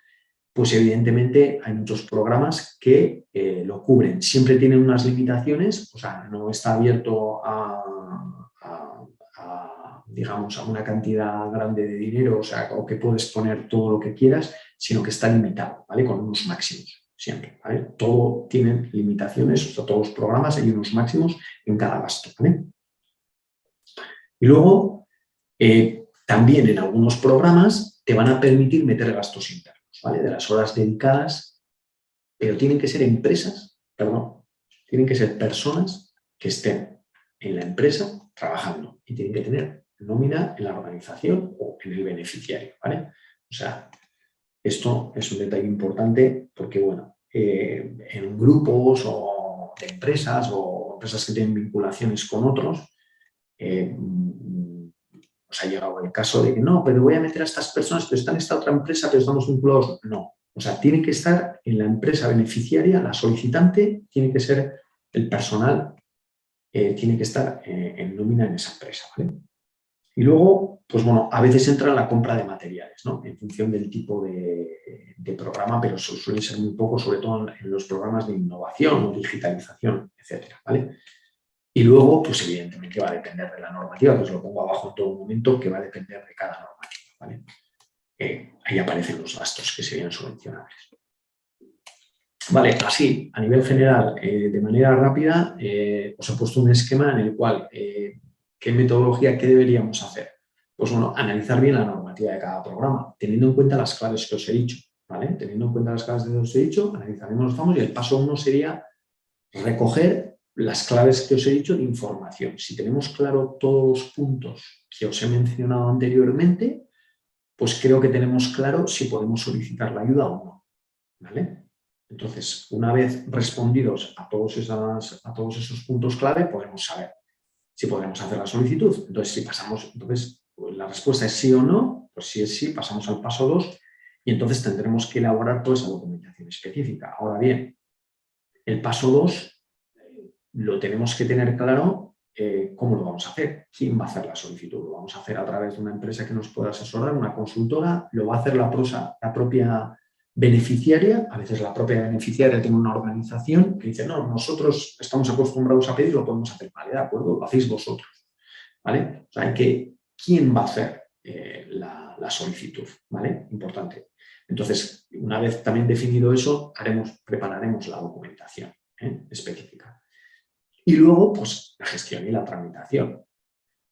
pues evidentemente hay muchos programas que lo cubren. Siempre tienen unas limitaciones, o sea, no está abierto digamos, a una cantidad grande de dinero, o sea, o que puedes poner todo lo que quieras, sino que está limitado, ¿vale? Con unos máximos, siempre, ¿vale? Todo tiene limitaciones, o sea, todos los programas hay unos máximos en cada gasto, ¿vale? Y luego, también en algunos programas te van a permitir meter gastos internos, ¿vale? De las horas dedicadas, pero tienen que ser tienen que ser personas que estén en la empresa trabajando y tienen que tener nómina en la organización o en el beneficiario, ¿vale? O sea, esto es un detalle importante porque, bueno, en grupos o de empresas o empresas que tienen vinculaciones con otros, os ha llegado el caso de que no, pero voy a meter a estas personas, pero están en esta otra empresa, pero estamos vinculados. No. O sea, tiene que estar en la empresa beneficiaria, la solicitante, tiene que ser el personal, tiene que estar en nómina en esa empresa, ¿vale? Y luego, pues bueno, a veces entra la compra de materiales, ¿no? En función del tipo de programa, pero suele ser muy poco, sobre todo en los programas de innovación o digitalización, etcétera, ¿vale? Y luego, pues evidentemente va a depender de la normativa, que os lo pongo abajo en todo momento, que va a depender de cada normativa, ¿vale? Ahí aparecen los gastos que serían subvencionables. Vale, así, a nivel general, de manera rápida, os he puesto un esquema en el cual, ¿qué metodología, qué deberíamos hacer? Pues bueno, analizar bien la normativa de cada programa, teniendo en cuenta las claves que os he dicho, ¿vale? Teniendo en cuenta las claves que os he dicho, analizaremos los famos y el paso 1 sería recoger las claves que os he dicho de información. Si tenemos claro todos los puntos que os he mencionado anteriormente, pues creo que tenemos claro si podemos solicitar la ayuda o no, ¿vale? Entonces, una vez respondidos a todos esos puntos clave, podemos saber si podemos hacer la solicitud. Entonces, si pasamos, pues la respuesta es sí o no, pues si es sí, pasamos al paso 2 y entonces tendremos que elaborar toda esa documentación específica. Ahora bien, el paso 2 lo tenemos que tener claro cómo lo vamos a hacer. ¿Quién va a hacer la solicitud? ¿Lo vamos a hacer a través de una empresa que nos pueda asesorar, una consultora? ¿Lo va a hacer la propia beneficiaria? A veces la propia beneficiaria tiene una organización que dice, no, nosotros estamos acostumbrados a pedir, lo podemos hacer. Vale, de acuerdo, lo hacéis vosotros. ¿Vale? O sea, ¿quién va a hacer la solicitud? ¿Vale? Importante. Entonces, una vez también definido eso, prepararemos la documentación específica. Y luego, pues, la gestión y la tramitación.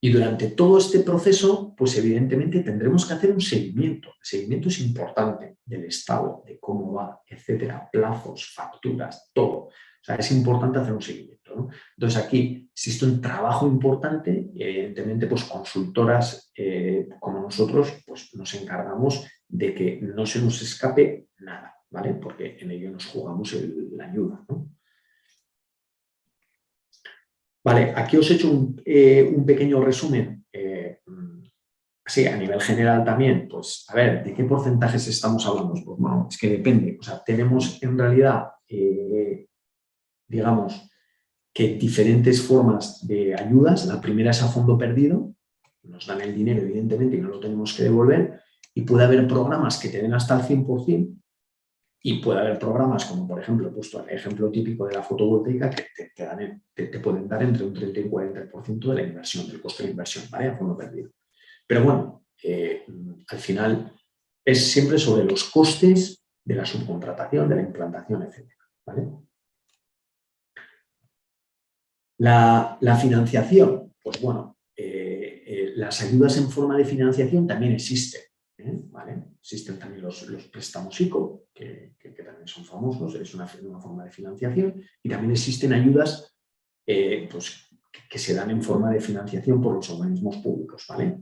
Y durante todo este proceso, pues evidentemente tendremos que hacer un seguimiento. El seguimiento es importante del estado, de cómo va, etcétera, plazos, facturas, todo. O sea, es importante hacer un seguimiento, ¿no? Entonces aquí existe un trabajo importante y evidentemente pues consultoras como nosotros pues nos encargamos de que no se nos escape nada, ¿vale? Porque en ello nos jugamos la ayuda, ¿no? Vale, aquí os he hecho un pequeño resumen, así a nivel general también, pues a ver, ¿de qué porcentajes estamos hablando? Pues bueno, es que depende, o sea, tenemos en realidad, digamos, que diferentes formas de ayudas. La primera es a fondo perdido, nos dan el dinero evidentemente y no lo tenemos que devolver, y puede haber programas que te den hasta el 100%, y puede haber programas como, por ejemplo, he puesto el ejemplo típico de la fotovoltaica que te pueden dar entre un 30 y un 40% de la inversión, del coste de inversión, ¿vale? A fondo perdido. Pero bueno, al final es siempre sobre los costes de la subcontratación, de la implantación, etc. ¿Vale? La financiación, pues bueno, las ayudas en forma de financiación también existen. ¿Vale? Existen también los préstamos ICO, que también son famosos, es una forma de financiación, y también existen ayudas pues, que se dan en forma de financiación por los organismos públicos. ¿Vale?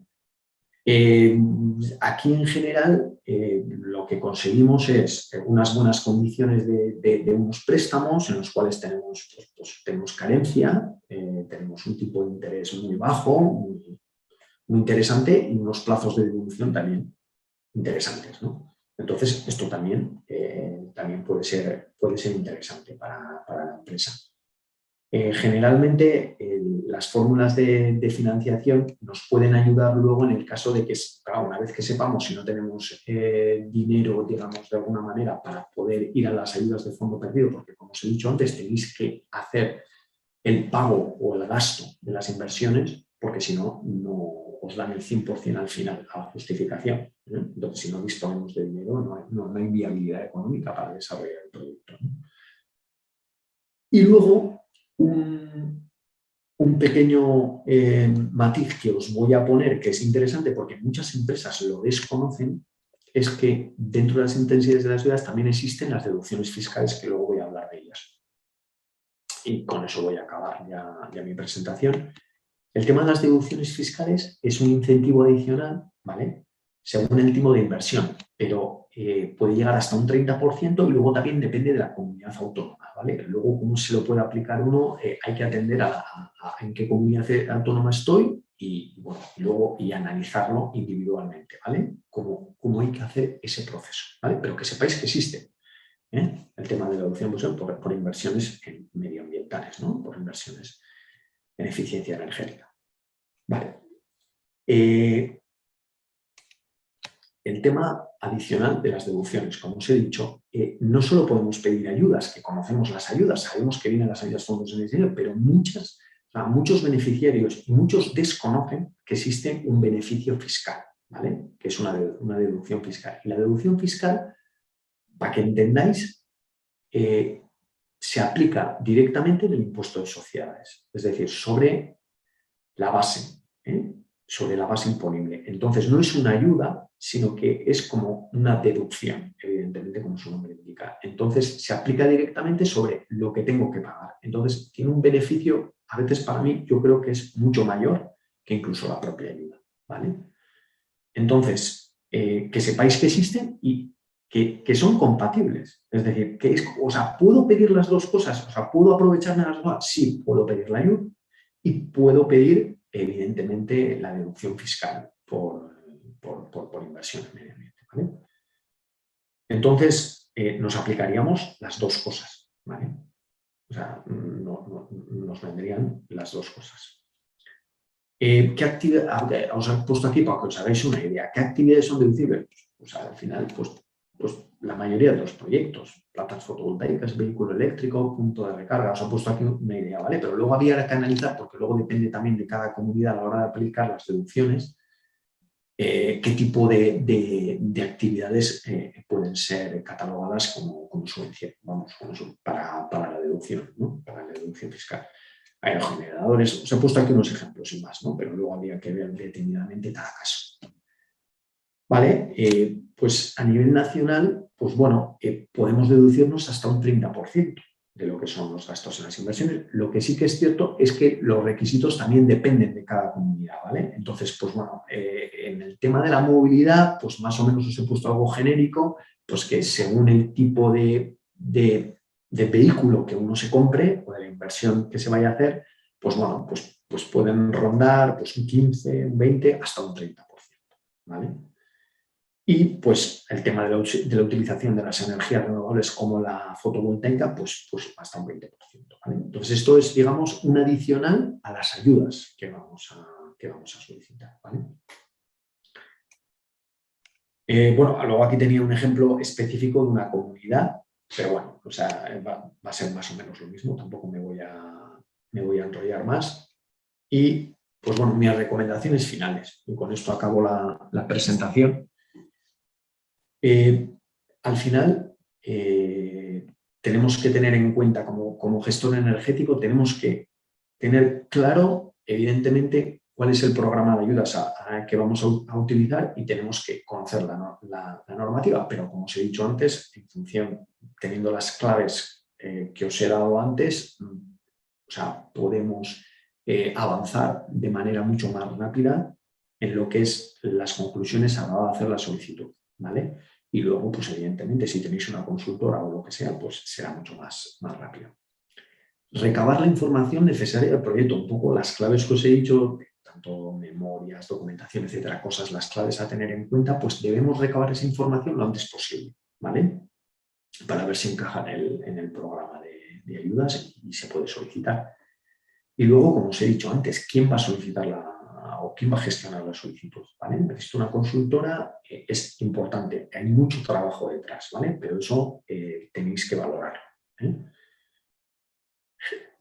Aquí en general lo que conseguimos es unas buenas condiciones de unos préstamos en los cuales tenemos carencia, tenemos un tipo de interés muy bajo, muy interesante y unos plazos de devolución también interesantes, ¿no? Entonces, esto también puede ser interesante para la empresa. Generalmente, las fórmulas de financiación nos pueden ayudar luego en el caso de que, claro, una vez que sepamos si no tenemos dinero, digamos, de alguna manera para poder ir a las ayudas de fondo perdido, porque como os he dicho antes, tenéis que hacer el pago o el gasto de las inversiones, porque si no, no os dan el 100% al final a la justificación. Entonces, si no disponemos de dinero, no hay viabilidad económica para desarrollar el producto. Y luego, un pequeño matiz que os voy a poner, que es interesante porque muchas empresas lo desconocen, es que dentro de las intensidades de las ayudas también existen las deducciones fiscales, que luego voy a hablar de ellas. Y con eso voy a acabar ya mi presentación. El tema de las deducciones fiscales es un incentivo adicional, ¿vale? Según el tipo de inversión, pero puede llegar hasta un 30% y luego también depende de la comunidad autónoma, ¿vale? Luego, cómo se lo puede aplicar uno, hay que atender a en qué comunidad autónoma estoy y luego analizarlo individualmente, ¿vale? Cómo hay que hacer ese proceso, ¿vale? Pero que sepáis que existe el tema de la deducción por inversiones medioambientales, ¿no? Por inversiones en eficiencia energética. Vale. El tema adicional de las deducciones, como os he dicho, no solo podemos pedir ayudas, que conocemos las ayudas, sabemos que vienen las ayudas fondos de dinero, pero muchos beneficiarios y muchos desconocen que existe un beneficio fiscal, ¿vale? Que es una deducción fiscal. Y la deducción fiscal, para que entendáis, se aplica directamente en el impuesto de sociedades, es decir, sobre la base, sobre la base imponible. Entonces, no es una ayuda, sino que es como una deducción, evidentemente, como su nombre indica. Entonces, se aplica directamente sobre lo que tengo que pagar. Entonces, tiene un beneficio, a veces para mí, yo creo que es mucho mayor que incluso la propia ayuda, ¿vale? Entonces, que sepáis que existen y que son compatibles. Es decir, ¿puedo pedir las dos cosas? ¿Puedo aprovecharme de las dos? Sí, puedo pedir la ayuda y puedo pedir, evidentemente, la deducción fiscal por inversión en medio ambiente, ¿vale? Entonces, nos aplicaríamos las dos cosas, ¿vale? Nos vendrían las dos cosas. ¿Qué actividad, os he puesto aquí para que os hagáis una idea? ¿Qué actividades son deducibles? Pues al final, pues la mayoría de los proyectos, plantas fotovoltaicas, vehículo eléctrico, punto de recarga, os he puesto aquí una idea, ¿vale? Pero luego había que analizar, porque luego depende también de cada comunidad a la hora de aplicar las deducciones, qué tipo de actividades pueden ser catalogadas como subvención, para la deducción, ¿no? Para la deducción fiscal. Aerogeneradores, os he puesto aquí unos ejemplos y más, ¿no? Pero luego habría que ver detenidamente cada caso. ¿Vale? Pues a nivel nacional, pues bueno, podemos deducirnos hasta un 30% de lo que son los gastos en las inversiones. Lo que sí que es cierto es que los requisitos también dependen de cada comunidad, ¿vale? Entonces, pues bueno, en el tema de la movilidad, pues más o menos os he puesto algo genérico, pues que según el tipo de vehículo que uno se compre o de la inversión que se vaya a hacer, pues bueno, pues pueden rondar pues un 15, un 20, hasta un 30%, ¿vale? Y pues el tema de la utilización de las energías renovables como la fotovoltaica, pues hasta un 20%, ¿vale? Entonces esto es, digamos, un adicional a las ayudas que vamos a solicitar, ¿vale? Bueno, luego aquí tenía un ejemplo específico de una comunidad, pero bueno, o sea, va a ser más o menos lo mismo, tampoco me voy a enrollar más. Y pues bueno, mis recomendaciones finales, y con esto acabo la presentación. Al final, tenemos que tener en cuenta como gestor energético, tenemos que tener claro, evidentemente, cuál es el programa de ayudas que vamos a utilizar y tenemos que conocer la normativa, pero como os he dicho antes, en función, teniendo las claves que os he dado antes, o sea, podemos avanzar de manera mucho más rápida en lo que es las conclusiones a la hora de hacer la solicitud, ¿vale? Y luego, pues evidentemente, si tenéis una consultora o lo que sea, pues será mucho más rápido. Recabar la información necesaria del proyecto, un poco las claves que os he dicho, tanto memorias, documentación, etcétera, cosas, las claves a tener en cuenta, pues debemos recabar esa información lo antes posible, ¿vale? Para ver si encaja en el programa de ayudas y se puede solicitar. Y luego, como os he dicho antes, ¿quién va a solicitar o quién va a gestionar la solicitud? ¿Vale? Necesito una consultora, es importante, hay mucho trabajo detrás, ¿vale? Pero eso tenéis que valorarlo, ¿eh?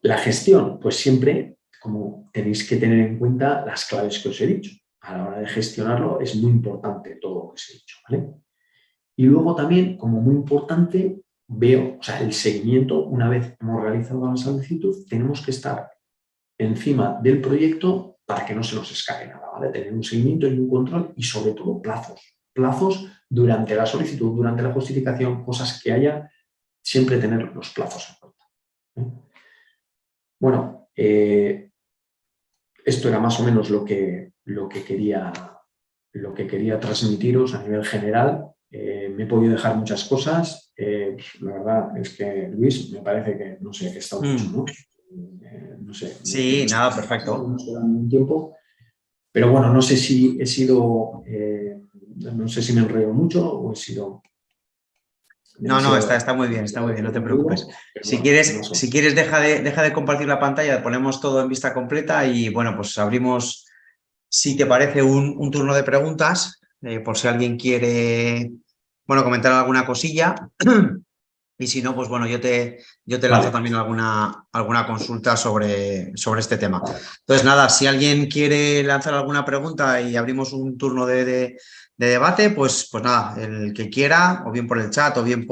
La gestión, pues siempre, como tenéis que tener en cuenta las claves que os he dicho. A la hora de gestionarlo es muy importante todo lo que os he dicho, ¿vale? Y luego también, como muy importante, veo, o sea, el seguimiento, una vez hemos realizado la solicitud, tenemos que estar encima del proyecto para que no se nos escape nada, ¿vale? Tener un seguimiento y un control y sobre todo plazos. Plazos durante la solicitud, durante la justificación, cosas que haya, siempre tener los plazos en cuenta, ¿eh? Bueno, esto era más o menos lo que quería transmitiros a nivel general. Me he podido dejar muchas cosas. La verdad es que, Luis, me parece que, no sé, he estado mucho, ¿no? No sé. Sí, nada, perfecto. No queda ningún tiempo. Pero bueno, no sé si he sido, no sé si me enrollo mucho o he sido... No, está muy bien, no te preocupes. Si quieres deja de compartir la pantalla, ponemos todo en vista completa y bueno, pues abrimos si te parece, un turno de preguntas, por si alguien quiere, bueno, comentar alguna cosilla. Y si no, pues bueno, yo te lanzo también alguna consulta sobre este tema. Entonces, nada, si alguien quiere lanzar alguna pregunta y abrimos un turno de debate, pues nada, el que quiera, o bien por el chat, o bien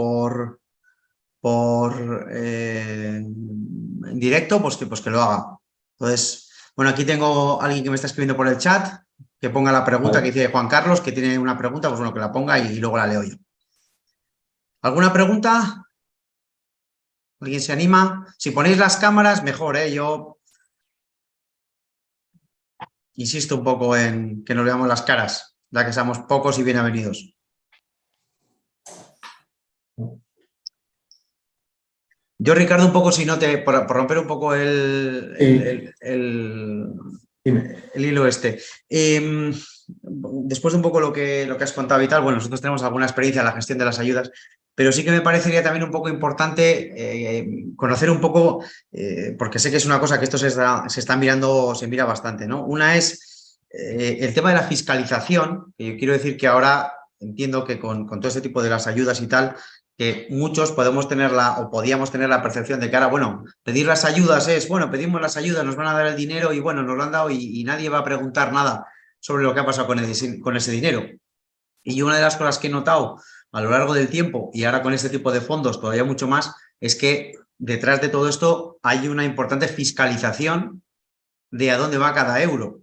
en directo, pues que lo haga. Entonces, bueno, aquí tengo a alguien que me está escribiendo por el chat, que ponga la pregunta, que dice Juan Carlos, que tiene una pregunta, pues bueno, que la ponga y luego la leo yo. ¿Alguna pregunta? ¿Alguien se anima? Si ponéis las cámaras, mejor, ¿eh? Yo insisto un poco en que nos veamos las caras, ya que seamos pocos y bien avenidos. Yo, Ricardo, un poco, si no te... Por romper un poco el hilo este. Después de un poco lo que has contado y tal, bueno, nosotros tenemos alguna experiencia en la gestión de las ayudas, pero sí que me parecería también un poco importante conocer un poco, porque sé que es una cosa que esto se está mirando, se mira bastante, ¿no? Una es el tema de la fiscalización, que yo quiero decir que ahora entiendo que con todo este tipo de las ayudas y tal, que muchos podemos tener o podíamos tener la percepción de que ahora, bueno, pedir las ayudas es, bueno, pedimos las ayudas, nos van a dar el dinero y bueno, nos lo han dado y nadie va a preguntar nada sobre lo que ha pasado con ese dinero. Y una de las cosas que he notado a lo largo del tiempo, y ahora con este tipo de fondos todavía mucho más, es que detrás de todo esto hay una importante fiscalización de a dónde va cada euro.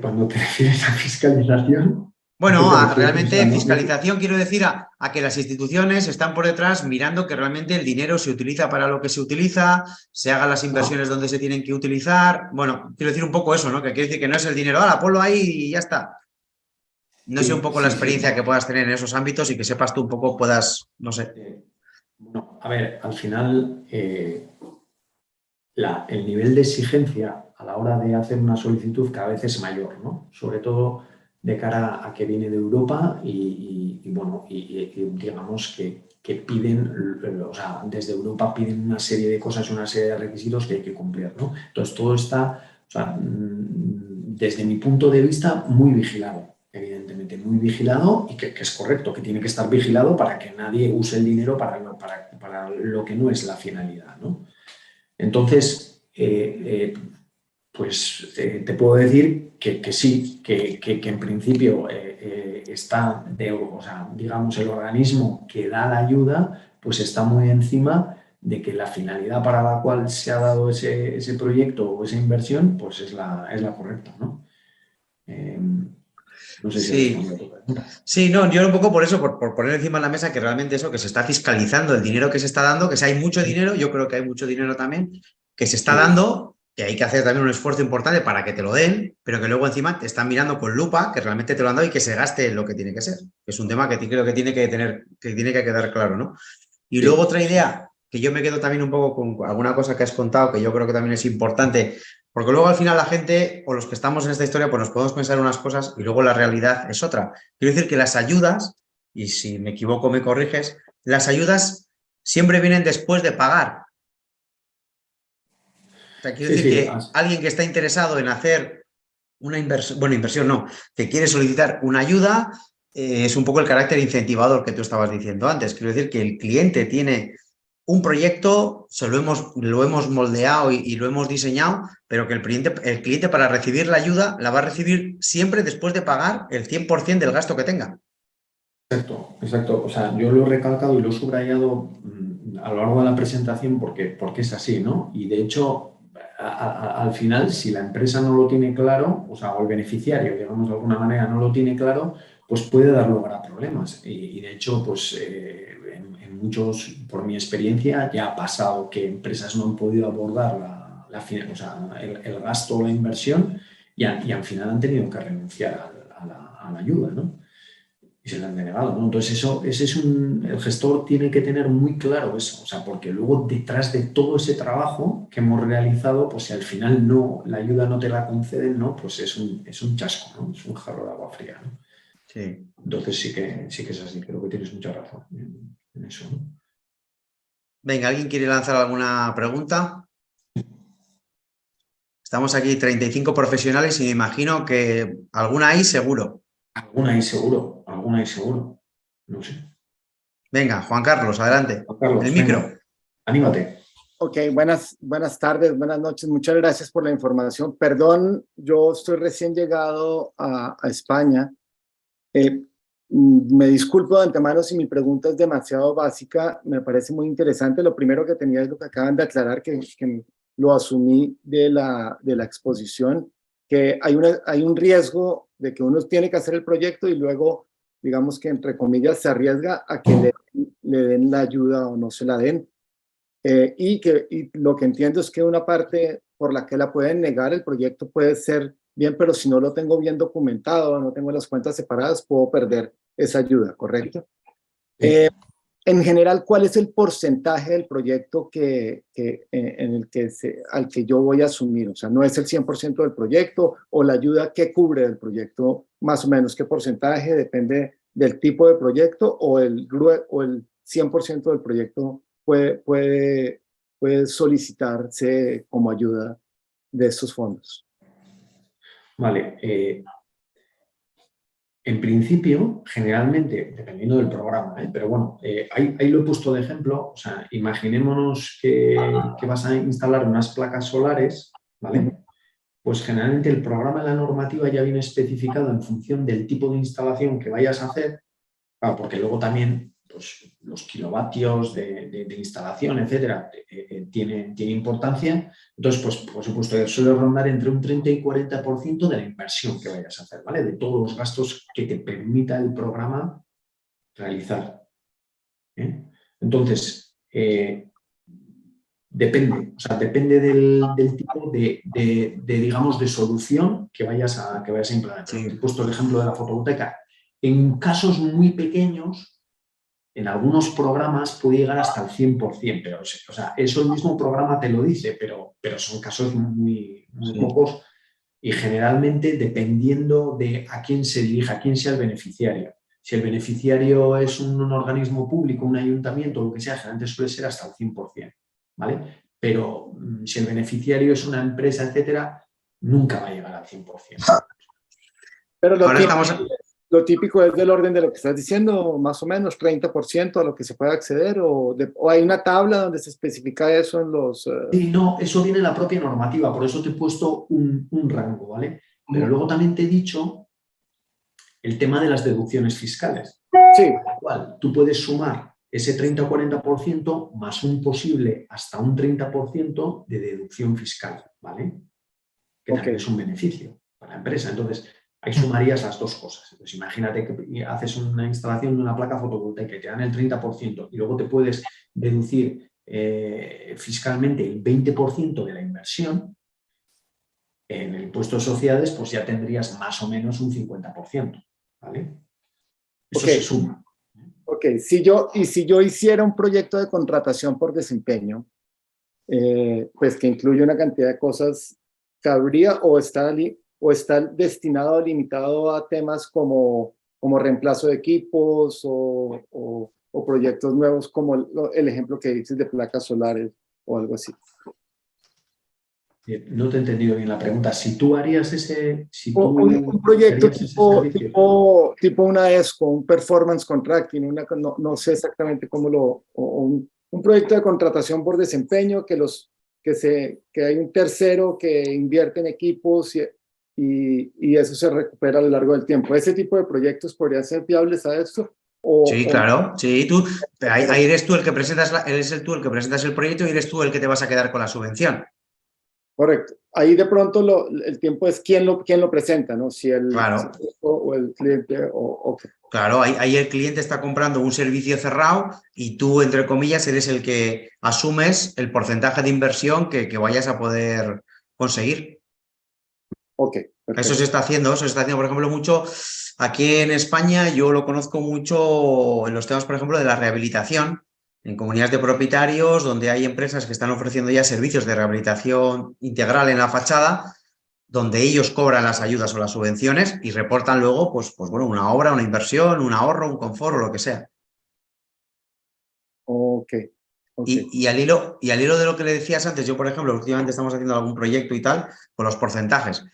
Cuando te refieres a fiscalización... Bueno, realmente fiscalización quiero decir a que las instituciones están por detrás mirando que realmente el dinero se utiliza para lo que se utiliza, se hagan las inversiones donde se tienen que utilizar. Bueno, quiero decir un poco eso, ¿no? Que quiere decir que no es el dinero, ponlo ahí y ya está. No sé un poco la experiencia que puedas tener en esos ámbitos y que sepas tú un poco, puedas, no sé. Bueno, a ver, al final el nivel de exigencia a la hora de hacer una solicitud cada vez es mayor, ¿no? Sobre todo de cara a que viene de Europa y digamos que piden, o sea, desde Europa piden una serie de cosas, una serie de requisitos que hay que cumplir, ¿no? Entonces, todo está, o sea, desde mi punto de vista, muy vigilado, evidentemente, muy vigilado y que es correcto, que tiene que estar vigilado para que nadie use el dinero para lo que no es la finalidad, ¿no? Entonces, te puedo decir que sí, que en principio está, o sea, digamos, el organismo que da la ayuda, pues está muy encima de que la finalidad para la cual se ha dado ese proyecto o esa inversión, pues es la correcta, ¿no? No sé si respondo a tu pregunta. Sí, no, yo un poco por eso, por poner encima de la mesa que realmente eso, que se está fiscalizando el dinero que se está dando, que si hay mucho dinero, yo creo que hay mucho dinero también, que se está dando, que hay que hacer también un esfuerzo importante para que te lo den, pero que luego encima te están mirando con lupa, que realmente te lo han dado y que se gaste lo que tiene que ser. Es un tema que creo que tiene que quedar claro, ¿no? Y luego otra idea, que yo me quedo también un poco con alguna cosa que has contado, que yo creo que también es importante, porque luego al final la gente, o los que estamos en esta historia, pues nos podemos pensar unas cosas y luego la realidad es otra. Quiero decir que las ayudas, y si me equivoco me corriges, las ayudas siempre vienen después de pagar. O sea, quiero decir que alguien que está interesado en hacer una inversión, bueno, inversión no, que quiere solicitar una ayuda, es un poco el carácter incentivador que tú estabas diciendo antes. Quiero decir que el cliente tiene un proyecto, lo hemos moldeado y lo hemos diseñado, pero que el cliente para recibir la ayuda la va a recibir siempre después de pagar el 100% del gasto que tenga. Exacto. O sea, yo lo he recalcado y lo he subrayado a lo largo de la presentación porque es así, ¿no? Y de hecho, al final, si la empresa no lo tiene claro, o sea, o el beneficiario, digamos de alguna manera, no lo tiene claro, pues puede dar lugar a problemas. Y de hecho, pues en muchos, por mi experiencia, ya ha pasado que empresas no han podido abordar el gasto o la inversión y al final han tenido que renunciar a la ayuda, ¿no? Y se le han denegado, ¿no? Entonces el gestor tiene que tener muy claro eso, o sea, porque luego detrás de todo ese trabajo que hemos realizado, pues si al final la ayuda no te la conceden, ¿no? Pues es un chasco, ¿no? Es un jarro de agua fría, ¿no? Sí. Entonces sí que es así, creo que tienes mucha razón en eso, ¿no? Venga, ¿alguien quiere lanzar alguna pregunta? Estamos aquí 35 profesionales y me imagino que alguna hay seguro. Alguna hay seguro, alguna hay seguro. No sé. Venga, Juan Carlos, adelante. Juan Carlos, El micro. venga, anímate. Ok, buenas tardes, buenas noches. Muchas gracias por la información. Perdón, yo estoy recién llegado a España. Me disculpo de antemano si mi pregunta es demasiado básica. Me parece muy interesante. Lo primero que tenía es lo que acaban de aclarar, que lo asumí de la exposición, que hay un riesgo de que uno tiene que hacer el proyecto y luego, digamos que entre comillas, se arriesga a que le den la ayuda o no se la den. Y lo que entiendo es que una parte por la que la pueden negar el proyecto puede ser bien, pero si no lo tengo bien documentado, no tengo las cuentas separadas, puedo perder esa ayuda, ¿correcto? Sí. En general, ¿cuál es el porcentaje del proyecto al que yo voy a asumir? O sea, ¿no es el 100% del proyecto o la ayuda que cubre el proyecto? Más o menos, ¿qué porcentaje? ¿Depende del tipo de proyecto o el 100% del proyecto puede solicitarse como ayuda de estos fondos? Vale. En principio, generalmente, dependiendo del programa, pero bueno, ahí lo he puesto de ejemplo. O sea, imaginémonos que vas a instalar unas placas solares, ¿vale? Pues generalmente el programa de la normativa ya viene especificado en función del tipo de instalación que vayas a hacer, porque luego también pues, los kilovatios de instalación, etcétera, tiene importancia. Entonces, pues por supuesto, suele rondar entre un 30 y 40% de la inversión que vayas a hacer, ¿vale? De todos los gastos que te permita el programa realizar. Entonces, depende, o sea, depende del tipo digamos, de solución que vayas a implementar. Sí. He puesto el ejemplo de la fotovoltaica. En casos muy pequeños, en algunos programas puede llegar hasta el 100%, pero o sea, eso el mismo programa te lo dice, pero son casos muy pocos y generalmente dependiendo de a quién se dirija, a quién sea el beneficiario. Si el beneficiario es un organismo público, un ayuntamiento, lo que sea, generalmente suele ser hasta el 100%, ¿vale? Pero si el beneficiario es una empresa, etcétera, nunca va a llegar al 100%. Pero Ahora lo típico es del orden de lo que estás diciendo, más o menos 30% a lo que se puede acceder, o hay una tabla donde se especifica eso en los... Sí, no, eso viene en la propia normativa, por eso te he puesto un rango, ¿vale? Pero luego también te he dicho el tema de las deducciones fiscales. Sí. Igual, tú puedes sumar ese 30 o 40% más un posible hasta un 30% de deducción fiscal, ¿vale? Que también es un beneficio para la empresa. Entonces, ahí sumarías las dos cosas. Entonces, imagínate que haces una instalación de una placa fotovoltaica y te dan el 30% y luego te puedes deducir fiscalmente el 20% de la inversión. En el impuesto de sociedades, pues ya tendrías más o menos un 50%, ¿vale? Eso se suma. Ok, si yo hiciera un proyecto de contratación por desempeño, pues que incluye una cantidad de cosas, ¿cabría o está destinado o limitado a temas como reemplazo de equipos o proyectos nuevos como el ejemplo que dices de placas solares o algo así? No te he entendido bien la pregunta. Si tú harías ese... un proyecto tipo una ESCO, un performance contracting, no sé exactamente cómo un proyecto de contratación por desempeño que hay un tercero que invierte en equipos y eso se recupera a lo largo del tiempo. ¿Ese tipo de proyectos podrían ser viables a esto? Sí, claro. Sí, ahí eres tú el que presentas el proyecto y eres tú el que te vas a quedar con la subvención. Correcto. Ahí de pronto el tiempo es quién lo presenta, ¿no? Si el o el cliente o qué. Claro, ahí el cliente está comprando un servicio cerrado y tú, entre comillas, eres el que asumes el porcentaje de inversión que vayas a poder conseguir. Ok, perfecto. Eso se está haciendo, por ejemplo, mucho aquí en España. Yo lo conozco mucho en los temas, por ejemplo, de la rehabilitación, en comunidades de propietarios, donde hay empresas que están ofreciendo ya servicios de rehabilitación integral en la fachada, donde ellos cobran las ayudas o las subvenciones y reportan luego, pues bueno, una obra, una inversión, un ahorro, un confort o lo que sea. Ok. Okay. Y al hilo de lo que le decías antes, yo, por ejemplo, últimamente estamos haciendo algún proyecto y tal, con los porcentajes,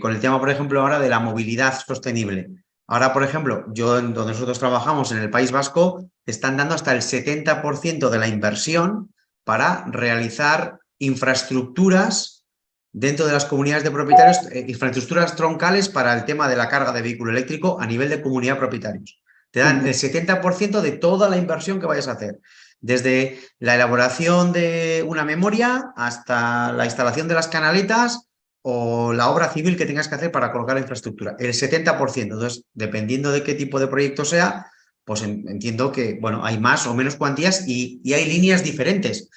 con el tema, por ejemplo, ahora de la movilidad sostenible. Ahora, por ejemplo, yo en donde nosotros trabajamos, en el País Vasco, están dando hasta el 70% de la inversión para realizar infraestructuras dentro de las comunidades de propietarios, infraestructuras troncales para el tema de la carga de vehículo eléctrico a nivel de comunidad de propietarios. Te dan el 70% de toda la inversión que vayas a hacer. Desde la elaboración de una memoria hasta la instalación de las canaletas o la obra civil que tengas que hacer para colocar la infraestructura. El 70%. Entonces, dependiendo de qué tipo de proyecto sea, pues entiendo que, bueno, hay más o menos cuantías y hay líneas diferentes.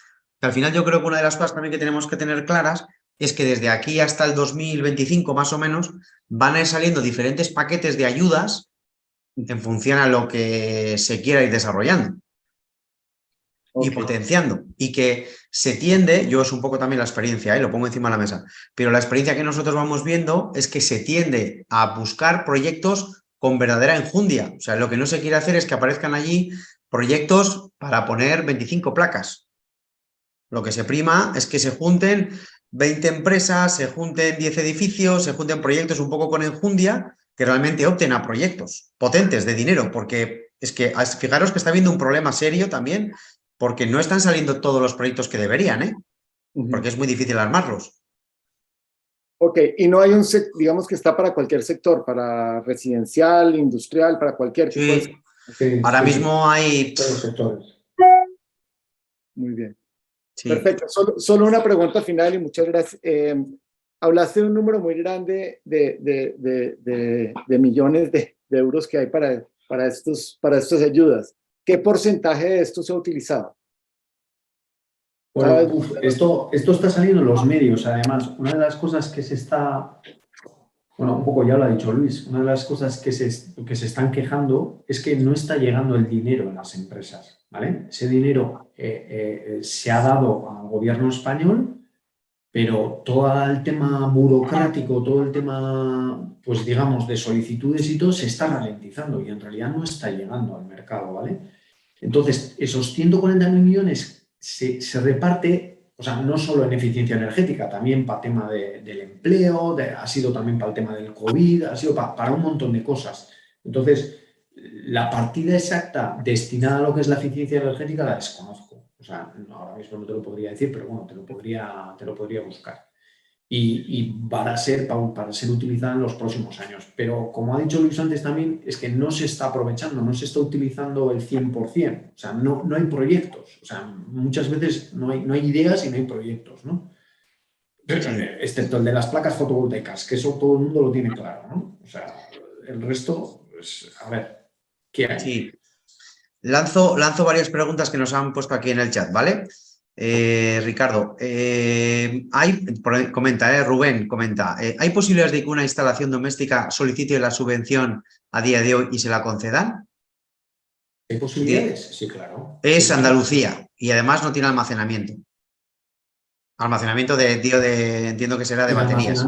Al final yo creo que una de las cosas también que tenemos que tener claras es que desde aquí hasta el 2025 más o menos van a ir saliendo diferentes paquetes de ayudas en función a lo que se quiera ir desarrollando. Y potenciando, y que se tiende, yo es un poco también la experiencia, lo pongo encima de la mesa, pero la experiencia que nosotros vamos viendo es que se tiende a buscar proyectos con verdadera enjundia. O sea, lo que no se quiere hacer es que aparezcan allí proyectos para poner 25 placas. Lo que se prima es que se junten 20 empresas, se junten 10 edificios, se junten proyectos un poco con enjundia, que realmente opten a proyectos potentes de dinero, porque es que fijaros que está habiendo un problema serio también, porque no están saliendo todos los proyectos que deberían, porque es muy difícil armarlos. Ok, y no hay digamos que está para cualquier sector, para residencial, industrial, para cualquier tipo de sector. Sí, Ahora sí, mismo hay... todos los sectores. Muy bien. Sí. Perfecto. Solo una pregunta final y muchas gracias. Hablaste de un número muy grande de millones de euros que hay para estas ayudas. ¿Qué porcentaje de esto se ha utilizado? Bueno, esto está saliendo en los medios, además. Una de las cosas que se está, bueno, un poco ya lo ha dicho Luis, una de las cosas que se están quejando es que no está llegando el dinero en las empresas, ¿vale? Ese dinero se ha dado al gobierno español, pero todo el tema burocrático, todo el tema, pues digamos, de solicitudes y todo se está ralentizando y en realidad no está llegando al mercado, ¿vale? Entonces, esos 140.000 millones se reparte, o sea, no solo en eficiencia energética, también para el tema del empleo, ha sido también para el tema del COVID, ha sido para un montón de cosas. Entonces, la partida exacta destinada a lo que es la eficiencia energética la desconozco. O sea, ahora mismo no te lo podría decir, pero bueno, te lo podría buscar. Y para ser utilizada en los próximos años. Pero como ha dicho Luis antes también, es que no se está aprovechando, no se está utilizando el 100%. O sea, no hay proyectos. O sea, muchas veces no hay ideas y no hay proyectos, ¿no? Sí. Excepto el de las placas fotovoltaicas, que eso todo el mundo lo tiene claro, ¿no? O sea, el resto, pues, a ver, ¿qué hay? Sí. Lanzo varias preguntas que nos han puesto aquí en el chat, ¿vale? Ricardo, Rubén comenta, ¿hay posibilidades de que una instalación doméstica solicite la subvención a día de hoy y se la concedan? ¿Hay posibilidades? Sí, claro. Es sí, Andalucía sí. y además no tiene almacenamiento. Almacenamiento entiendo que será de baterías.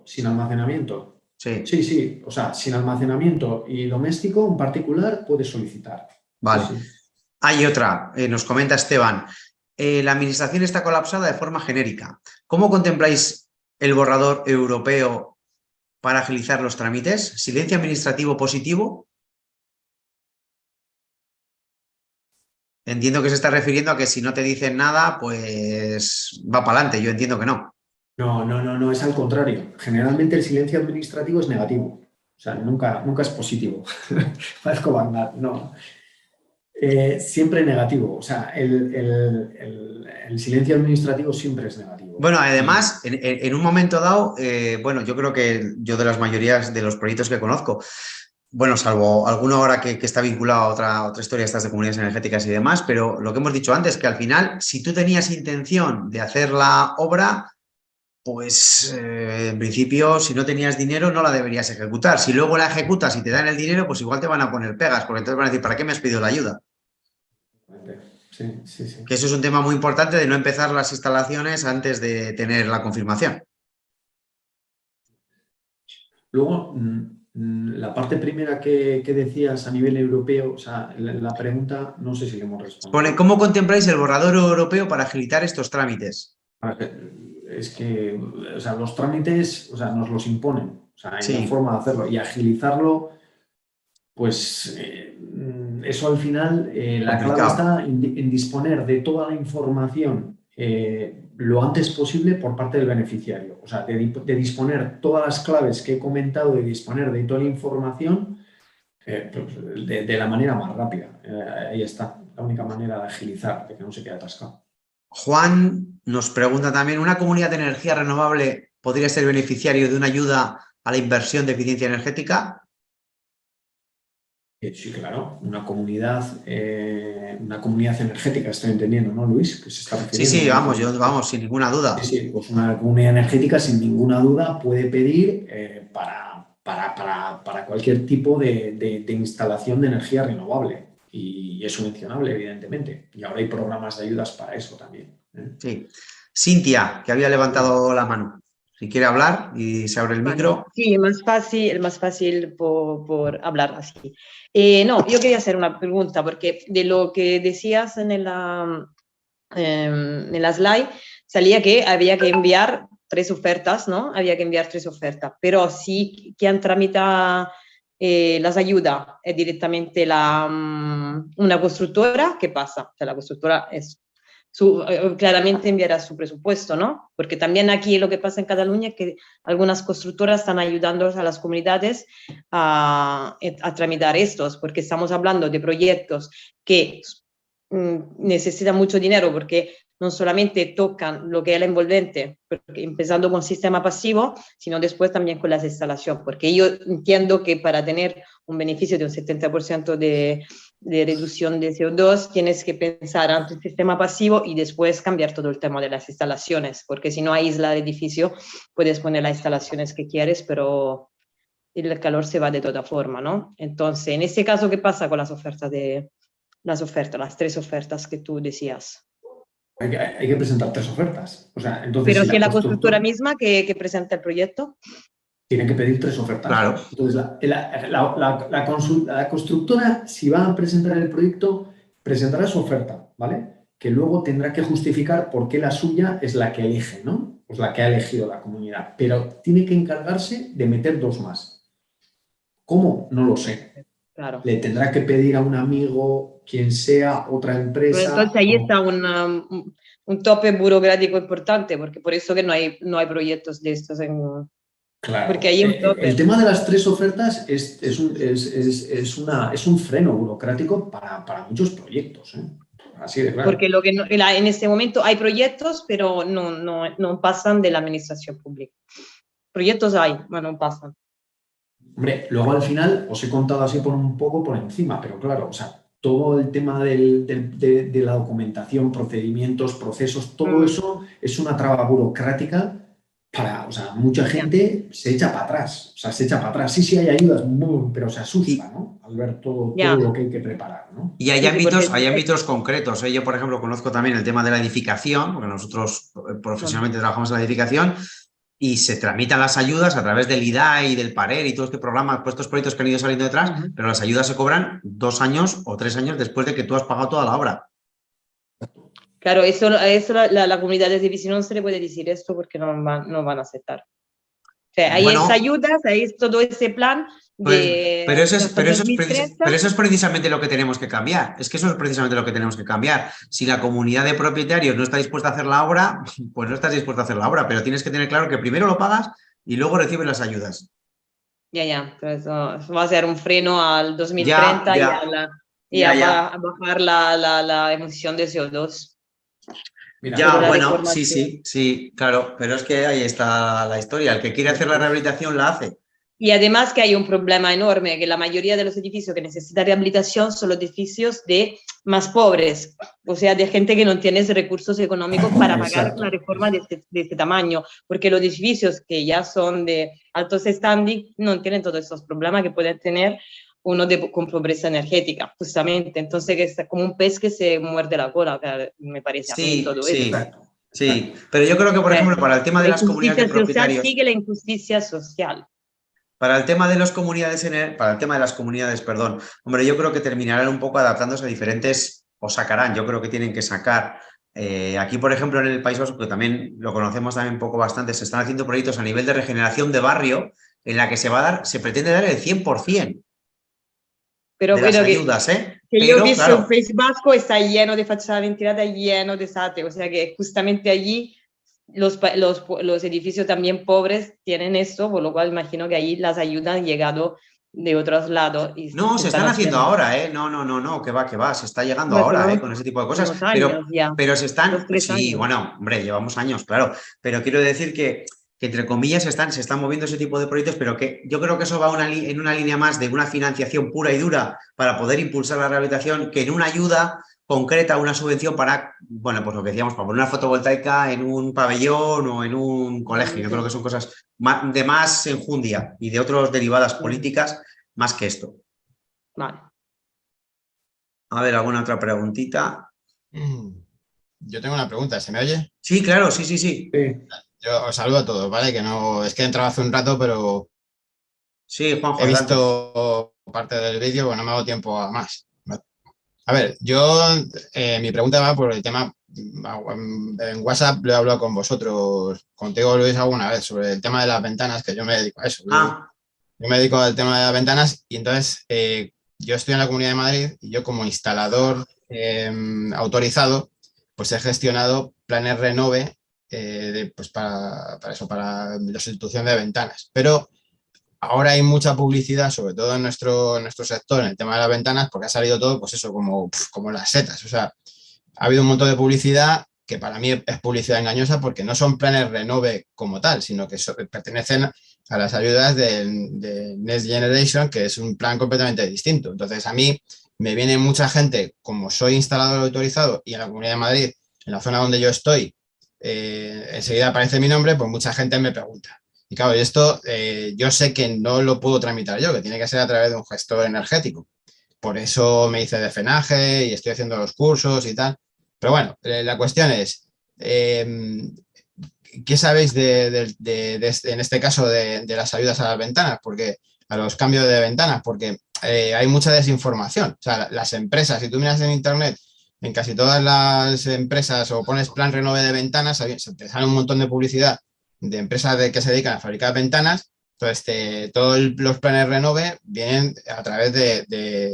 Sin almacenamiento. Sí. Sí, o sea, sin almacenamiento y doméstico, un particular puede solicitar. Vale. Sí. Hay otra, nos comenta Esteban. La administración está colapsada de forma genérica. ¿Cómo contempláis el borrador europeo para agilizar los trámites? ¿Silencio administrativo positivo? Entiendo que se está refiriendo a que si no te dicen nada, pues va para adelante. Yo entiendo que no. No, es al contrario. Generalmente el silencio administrativo es negativo. O sea, nunca es positivo. Parezco Bagdad, no. Siempre negativo. O sea, el silencio administrativo siempre es negativo. Bueno, además, en un momento dado, bueno, yo creo que yo de las mayorías de los proyectos que conozco, bueno, salvo alguno ahora que está vinculado a otra historia, estas de comunidades energéticas y demás, pero lo que hemos dicho antes, que al final, si tú tenías intención de hacer la obra, pues en principio, si no tenías dinero, no la deberías ejecutar. Si luego la ejecutas y te dan el dinero, pues igual te van a poner pegas, porque entonces van a decir, ¿para qué me has pedido la ayuda? Sí. Que eso es un tema muy importante de no empezar las instalaciones antes de tener la confirmación. Luego, La parte primera que decías a nivel europeo, o sea, la pregunta no sé si le hemos respondido. Pone, ¿cómo contempláis el borrador europeo para agilitar estos trámites? Es que, o sea, los trámites, o sea, nos los imponen, o sea, hay una forma de hacerlo y agilizarlo, pues eso al final, la clave está en disponer de toda la información lo antes posible por parte del beneficiario, o sea, de disponer todas las claves que he comentado, de disponer de toda la información de la manera más rápida. Ahí está, la única manera de agilizar, de que no se quede atascado. Juan nos pregunta también, ¿una comunidad de energía renovable podría ser beneficiario de una ayuda a la inversión de eficiencia energética? Sí, claro, una comunidad energética, estoy entendiendo, ¿no, Luis? Que se está refiriendo. Sí, vamos, sin ninguna duda. Sí, pues una comunidad energética sin ninguna duda puede pedir para cualquier tipo de instalación de energía renovable y es subvencionable, evidentemente. Y ahora hay programas de ayudas para eso también. Sí. Cintia, que había levantado la mano. Si quiere hablar y se abre el micro. Sí, más fácil por hablar así. No, yo quería hacer una pregunta, porque de lo que decías en la slide, salía que había que enviar 3 ofertas, ¿no? Había que enviar 3 ofertas, pero si quien tramita las ayudas es directamente una constructora, ¿qué pasa? O sea, la constructora claramente enviará su presupuesto, ¿no? Porque también aquí lo que pasa en Cataluña es que algunas constructoras están ayudando a las comunidades a tramitar estos, porque estamos hablando de proyectos que necesitan mucho dinero, porque no solamente tocan lo que es la envolvente, empezando con sistema pasivo, sino después también con las instalaciones, porque yo entiendo que para tener un beneficio de un 70% de reducción de CO2, tienes que pensar antes en sistema pasivo y después cambiar todo el tema de las instalaciones, porque si no aísla el edificio, puedes poner las instalaciones que quieres, pero el calor se va de toda forma, ¿no? Entonces, en este caso, ¿qué pasa con las 3 ofertas que tú decías? Hay que presentar 3 ofertas. O sea, entonces, pero si es la constructora misma que presenta el proyecto. Tiene que pedir 3 ofertas. Claro. Entonces, la constructora, si va a presentar el proyecto, presentará su oferta, ¿vale? Que luego tendrá que justificar por qué la suya es la que elige, ¿no? Pues la que ha elegido la comunidad. Pero tiene que encargarse de meter 2 más. ¿Cómo? No lo sé. Claro. Le tendrá que pedir a un amigo, quien sea, otra empresa. Pero entonces ahí está un tope burocrático importante, porque por eso que no hay proyectos de estos en... Claro. Porque hay un tope. El tema de las 3 ofertas es un freno burocrático para muchos proyectos, ¿eh? Así de claro. Porque en este momento hay proyectos, pero no pasan de la administración pública. Proyectos hay, pero no pasan. Hombre, luego al final os he contado así un poco por encima, pero claro, o sea, todo el tema de la documentación, procedimientos, procesos, todo eso es una traba burocrática o sea, mucha gente se echa para atrás, o sea, se echa para atrás. Sí hay ayudas, pero se asusta, ¿no? Al ver todo lo que hay que preparar, ¿no? Y hay ámbitos concretos, ¿eh? Yo, por ejemplo, conozco también el tema de la edificación, porque nosotros profesionalmente trabajamos en la edificación, y se tramitan las ayudas a través del IDAE y del PARER y todos estos programas, pues estos proyectos que han ido saliendo detrás, pero las ayudas se cobran 2 años o 3 años después de que tú has pagado toda la obra. Claro, eso la comunidad de división no se le puede decir esto porque no van a aceptar. O sea, hay esas ayudas, hay todo ese plan de... Pero eso es precisamente lo que tenemos que cambiar. Es que eso es precisamente lo que tenemos que cambiar. Si la comunidad de propietarios no está dispuesta a hacer la obra, pues no estás dispuesta a hacer la obra, pero tienes que tener claro que primero lo pagas y luego recibes las ayudas. Ya, pero eso va a ser un freno al 2030 y a bajar la emisión de CO2. Mira, bueno, sí, claro, pero es que ahí está la historia. El que quiere hacer la rehabilitación la hace. Y además que hay un problema enorme, que la mayoría de los edificios que necesitan rehabilitación son los edificios de más pobres, o sea, de gente que no tiene recursos económicos para pagar la reforma de este tamaño, porque los edificios que ya son de altos standing no tienen todos esos problemas que pueden tener uno con pobreza energética, justamente. Entonces, que es como un pez que se muerde la cola, me parece a mí todo eso. Sí, pero yo creo que, por ejemplo, para el tema de las comunidades de propietarios... Sigue la injusticia social. Para el tema de las comunidades, para el tema de las comunidades, perdón, hombre, yo creo que terminarán un poco adaptándose a diferentes, o sacarán, yo creo que tienen que sacar. Aquí, por ejemplo, en el País Vasco, que también lo conocemos también un poco bastante, se están haciendo proyectos a nivel de regeneración de barrio en la que se pretende dar el 100% Pero de las bueno, ayudas, ¿eh? que yo he Pero, visto en claro, País Vasco está lleno de fachada ventilada, lleno de SATE, o sea que justamente allí los edificios también pobres tienen esto, por lo cual imagino que allí las ayudas han llegado de otros lados y no, se se están están haciendo haciendo. ahora, ¿eh? No, no, no, no, que va, se está llegando Hace ahora, ¿eh? Con ese tipo de cosas, unos años ya, pero se están, 2, 3 sí, años. bueno, hombre, llevamos años, claro, pero quiero decir que entre comillas se están moviendo ese tipo de proyectos, pero que yo creo que eso va en una línea más de una financiación pura y dura para poder impulsar la rehabilitación que en una ayuda concreta, una subvención para, bueno, pues lo que decíamos, para poner una fotovoltaica en un pabellón o en un colegio. Yo creo que son cosas de más enjundia y de otras derivadas políticas más que esto. Vale. A ver, ¿alguna otra preguntita? Yo tengo una pregunta, ¿se me oye? Sí, claro, sí, sí, sí. Sí. Yo os saludo a todos, ¿vale? Que no, es que he entrado hace un rato, pero Sí, Juanjo, he adelante. visto parte del vídeo, bueno, no me ha dado tiempo a más. A ver, yo, mi pregunta va por el tema, en WhatsApp lo he hablado con vosotros, contigo Luis alguna vez, sobre el tema de las ventanas, que yo me dedico a eso. Ah, Yo me dedico al tema de las ventanas y entonces yo estoy en la Comunidad de Madrid y yo como instalador autorizado, pues he gestionado planes Renove pues para eso, para la sustitución de ventanas. Pero ahora hay mucha publicidad, sobre todo en nuestro sector, en el tema de las ventanas, porque ha salido todo, pues eso, como las setas. O sea, ha habido un montón de publicidad que para mí es publicidad engañosa porque no son planes Renove como tal, sino que pertenecen a las ayudas de Next Generation, que es un plan completamente distinto. Entonces, a mí me viene mucha gente, como soy instalador autorizado y en la Comunidad de Madrid, en la zona donde yo estoy, enseguida aparece mi nombre, pues mucha gente me pregunta. Y claro, esto yo sé que no lo puedo tramitar yo, que tiene que ser a través de un gestor energético. Por eso me hice de FENAGE y estoy haciendo los cursos y tal. Pero bueno, la cuestión es, ¿qué sabéis en este caso de las ayudas a las ventanas? Porque a los cambios de ventanas, porque hay mucha desinformación. O sea, las empresas, si tú miras en internet, en casi todas las empresas o pones plan renove de ventanas, te sale un montón de publicidad de empresas que se dedican a fabricar ventanas. Entonces, todos los planes renove vienen a través de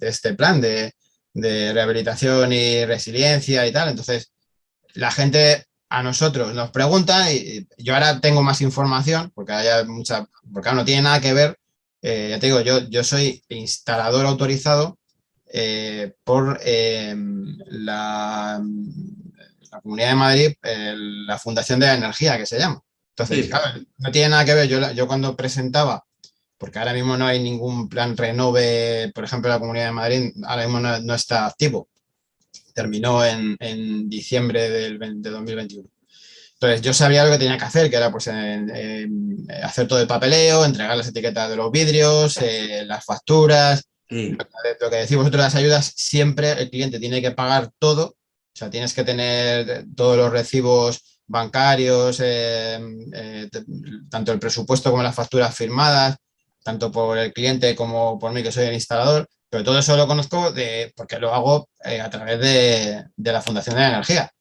este plan de rehabilitación y resiliencia y tal. Entonces, la gente a nosotros nos pregunta y yo ahora tengo más información porque haya mucha, porque ahora no tiene nada que ver. Ya te digo, yo soy instalador autorizado por la Comunidad de Madrid, la Fundación de la Energía, que se llama. Entonces, sí. claro, no tiene nada que ver. Yo cuando presentaba, porque ahora mismo no hay ningún plan renove, por ejemplo, la Comunidad de Madrid ahora mismo no está activo. Terminó en diciembre de 2021. Entonces yo sabía lo que tenía que hacer, que era pues hacer todo el papeleo, entregar las etiquetas de los vidrios, las facturas, Sí. lo que decís vosotros, las ayudas, siempre el cliente tiene que pagar todo, o sea, tienes que tener todos los recibos bancarios, tanto el presupuesto como las facturas firmadas, tanto por el cliente como por mí, que soy el instalador, pero todo eso lo conozco porque lo hago a través de la Fundación de la Energía.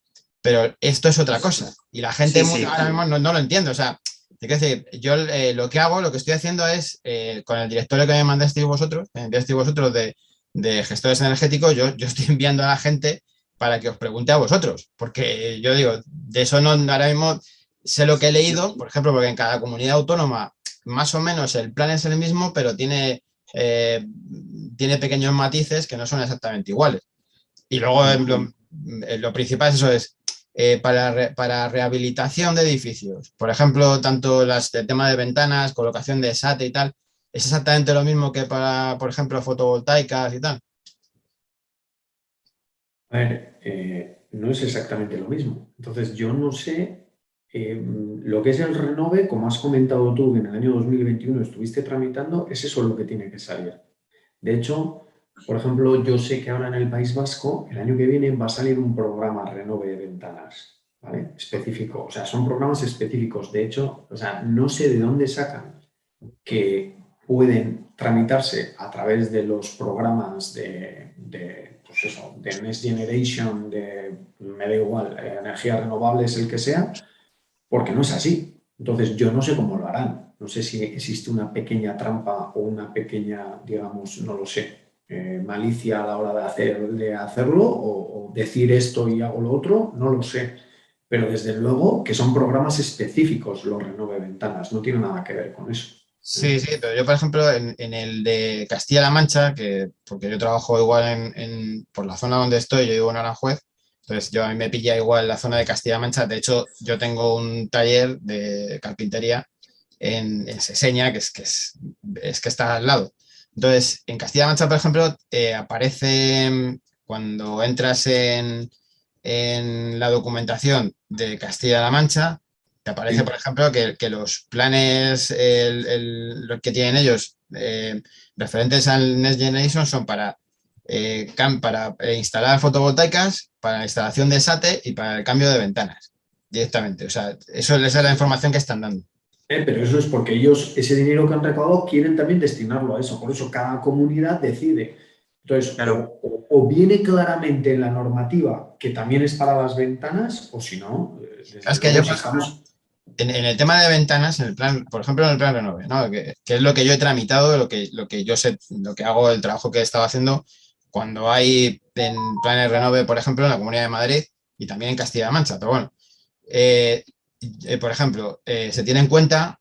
Pero esto es otra cosa. Y la gente Sí, sí. ahora mismo no lo entiende. O sea, te quiero decir, yo lo que estoy haciendo es, con el directorio que me mandasteis vosotros, de gestores energéticos, yo estoy enviando a la gente para que os pregunte a vosotros. Porque yo digo, de eso no, ahora mismo sé lo que he leído, por ejemplo, porque en cada comunidad autónoma más o menos el plan es el mismo, pero tiene pequeños matices que no son exactamente iguales. Y luego lo principal es eso, es para rehabilitación de edificios. Por ejemplo, tanto el tema de ventanas, colocación de SAT y tal, es exactamente lo mismo que para, por ejemplo, fotovoltaicas y tal. A ver, no es exactamente lo mismo. Entonces, yo no sé lo que es el renove, como has comentado tú, que en el año 2021 estuviste tramitando, es eso lo que tiene que salir. De hecho, por ejemplo, yo sé que ahora en el País Vasco, el año que viene, va a salir un programa renove de ventanas, ¿vale? Específico. O sea, son programas específicos. De hecho, o sea, no sé de dónde sacan que pueden tramitarse a través de los programas pues eso, de Next Generation, me da igual, energías renovables, el que sea, porque no es así. Entonces, yo no sé cómo lo harán. No sé si existe una pequeña trampa o una pequeña, digamos, no lo sé, malicia a la hora de hacerlo o decir esto y hago lo otro, no lo sé. Pero desde luego que son programas específicos los Renove Ventanas, no tiene nada que ver con eso. Sí, sí, pero yo, por ejemplo, en el de Castilla-La Mancha, porque yo trabajo igual por la zona donde estoy, yo vivo en Aranjuez, entonces a mí me pilla igual la zona de Castilla-La Mancha. De hecho, yo tengo un taller de carpintería en Seseña, que está al lado. Entonces, en Castilla-La Mancha, por ejemplo, aparece cuando entras en la documentación de Castilla-La Mancha, te aparece, por ejemplo, que los planes los que tienen ellos referentes al Next Generation son para instalar fotovoltaicas, para la instalación de SATE y para el cambio de ventanas directamente. O sea, esa es la información que están dando. Pero eso es porque ellos, ese dinero que han recaudado, quieren también destinarlo a eso. Por eso cada comunidad decide. Entonces, Claro. o viene claramente en la normativa que también es para las ventanas, o si no, desde Es que luego, yo, si por ejemplo, estamos... en el tema de ventanas, en el plan, por ejemplo, en el plan Renove, ¿no? Que es lo que yo he tramitado, lo que yo sé, lo que hago, el trabajo que he estado haciendo cuando hay en planes Renove, por ejemplo, en la Comunidad de Madrid y también en Castilla-La Mancha. Pero bueno, por ejemplo, se tiene en cuenta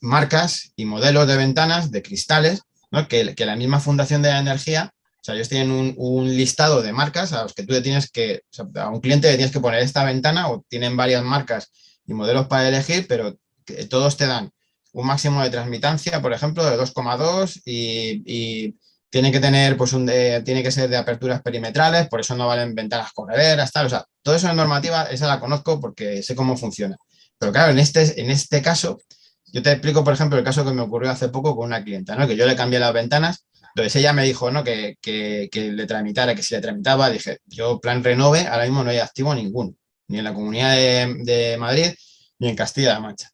marcas y modelos de ventanas de cristales, ¿no? Que la misma Fundación de la Energía, o sea, ellos tienen un listado de marcas a los que tú le tienes que, o sea, a un cliente le tienes que poner esta ventana, o tienen varias marcas y modelos para elegir, pero que todos te dan un máximo de transmitancia, por ejemplo, de 2,2 y tiene que tener, pues, tiene que ser de aperturas perimetrales, por eso no valen ventanas correderas, tal. O sea, toda esa normativa, esa la conozco porque sé cómo funciona. Pero claro, en este caso, yo te explico, por ejemplo, el caso que me ocurrió hace poco con una clienta, ¿no? Que yo le cambié las ventanas, entonces ella me dijo, ¿no? Que le tramitara, que si le tramitaba, dije, yo plan Renove, ahora mismo no hay activo ninguno, ni en la Comunidad de Madrid, ni en Castilla-La Mancha.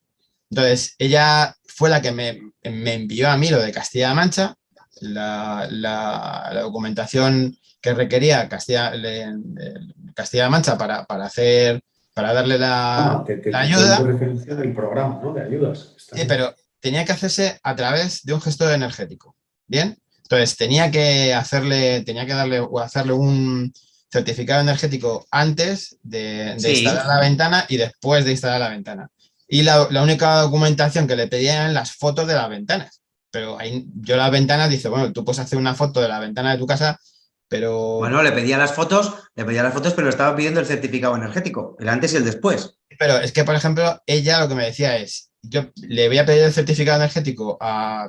Entonces, ella fue la que me envió a mí lo de Castilla-La Mancha, la documentación que requería Castilla-La Mancha para darle la Te doy ayuda, referencia del programa, ¿no? De ayudas. Está sí, bien. pero tenía que hacerse a través de un gestor energético. ¿Bien? Entonces, tenía que hacerle un certificado energético antes de instalar Sí. la ventana y después de instalar la ventana. Y la única documentación que le pedían eran las fotos de las ventanas. Pero ahí, yo las ventanas, dice, bueno, tú puedes hacer una foto de la ventana de tu casa, pero Bueno, le pedía las fotos, pero le estaba pidiendo el certificado energético, el antes y el después. Pero es que, por ejemplo, ella lo que me decía es, yo le voy a pedir el certificado energético en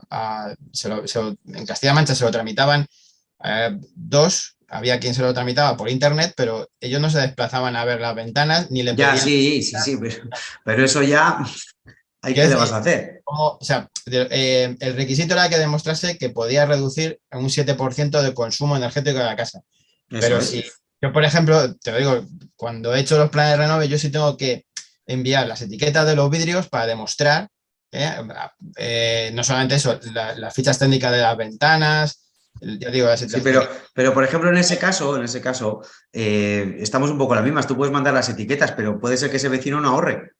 Castilla-La Mancha se lo tramitaban dos, había quien se lo tramitaba por internet, pero ellos no se desplazaban a ver las ventanas ni le Ya, pedían. sí, sí, sí, pero eso ya, ¿hay qué Quiero le vas decir, a hacer? o sea, el requisito era que demostrase que podía reducir un 7% de consumo energético de la casa. Eso Pero si es. yo, por ejemplo, te lo digo, cuando he hecho los planes de Renove, yo sí tengo que enviar las etiquetas de los vidrios para demostrar, no solamente eso, las fichas técnicas de las ventanas, ya digo, Sí, pero por ejemplo, en ese caso, estamos un poco las mismas. Tú puedes mandar las etiquetas, pero puede ser que ese vecino no ahorre.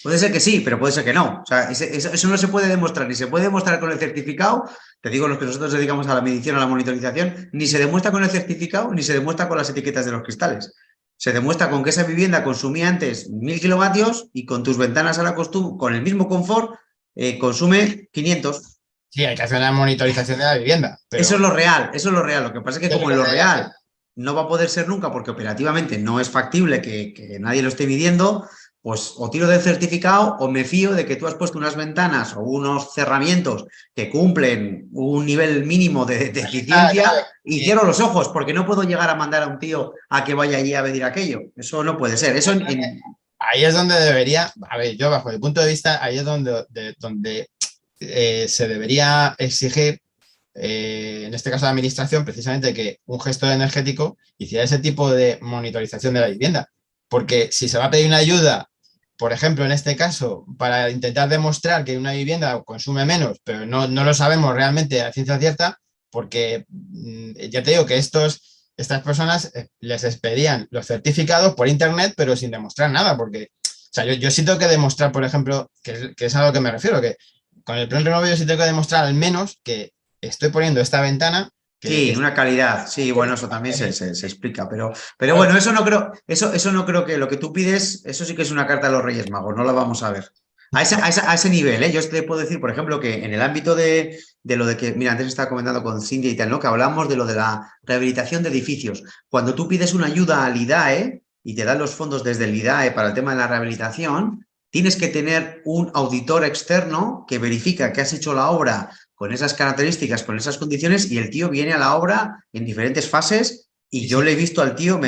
Puede ser que sí, pero puede ser que no. O sea, eso no se puede demostrar, ni se puede demostrar con el certificado. Te digo, los que nosotros dedicamos a la medición, a la monitorización, ni se demuestra con el certificado, ni se demuestra con las etiquetas de los cristales. Se demuestra con que esa vivienda consumía antes 1000 kilovatios y con tus ventanas ahora con el mismo confort consume 500. sí, hay que hacer una monitorización de la vivienda, Eso es pero lo real, eso es lo real. Lo que pasa es que eso es como lo en que lo se debe hacer. real no va a poder ser nunca porque operativamente no es factible que nadie lo esté midiendo, pues o tiro del certificado o me fío de que tú has puesto unas ventanas o unos cerramientos que cumplen un nivel mínimo de eficiencia y cierro los ojos porque no puedo llegar a mandar a un tío a que vaya allí a medir aquello. Eso no puede ser. Eso Ahí es donde debería, a ver, yo bajo mi punto de vista, ahí es donde se debería exigir, en este caso la administración, precisamente que un gestor energético hiciera ese tipo de monitorización de la vivienda. Porque si se va a pedir una ayuda por ejemplo, en este caso, para intentar demostrar que una vivienda consume menos, pero no lo sabemos realmente a ciencia cierta, porque ya te digo que estas personas les expedían los certificados por internet, pero sin demostrar nada, porque o sea, yo sí tengo que demostrar, por ejemplo, que es a lo que me refiero, que con el plan Renove yo sí tengo que demostrar al menos que estoy poniendo esta ventana. Sí, una calidad. Sí, bueno, eso también se explica, pero bueno, eso no creo que lo que tú pides, eso sí que es una carta a los Reyes Magos, no la vamos a ver. A ese nivel, ¿eh? Yo te puedo decir, por ejemplo, que en el ámbito de lo de que, mira, antes estaba comentando con Cindy y tal, ¿no? Que hablamos de lo de la rehabilitación de edificios. Cuando tú pides una ayuda al IDAE y te dan los fondos desde el IDAE para el tema de la rehabilitación, tienes que tener un auditor externo que verifica que has hecho la obra con esas características, con esas condiciones, y el tío viene a la obra en diferentes fases y yo le he visto al tío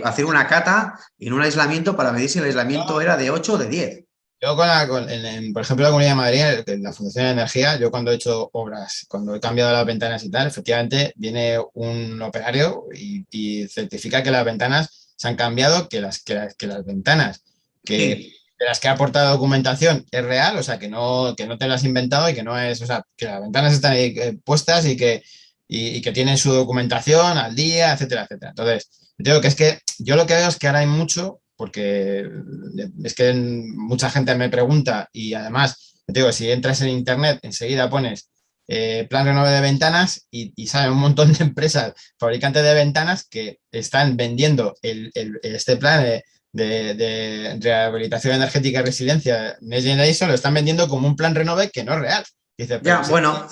hacer una cata en un aislamiento para medir si el aislamiento era de 8 o de 10. Yo, por ejemplo, la Comunidad de Madrid, en la Fundación de Energía, yo cuando he hecho obras, cuando he cambiado las ventanas y tal, efectivamente viene un operario y certifica que las ventanas se han cambiado, que las ventanas Sí. de las que ha aportado documentación es real, o sea, que no te las has inventado y que no es, o sea, que las ventanas están ahí puestas y que tienen su documentación al día, etcétera, etcétera. Entonces, digo que es que yo lo que veo es que ahora hay mucho, porque es que mucha gente me pregunta y además, te digo, si entras en internet, enseguida pones plan Renove de ventanas y salen un montón de empresas fabricantes de ventanas que están vendiendo este plan de rehabilitación energética y resiliencia Next Generation, lo están vendiendo como un plan Renove que no es real. Dice, Ya, sí, bueno, no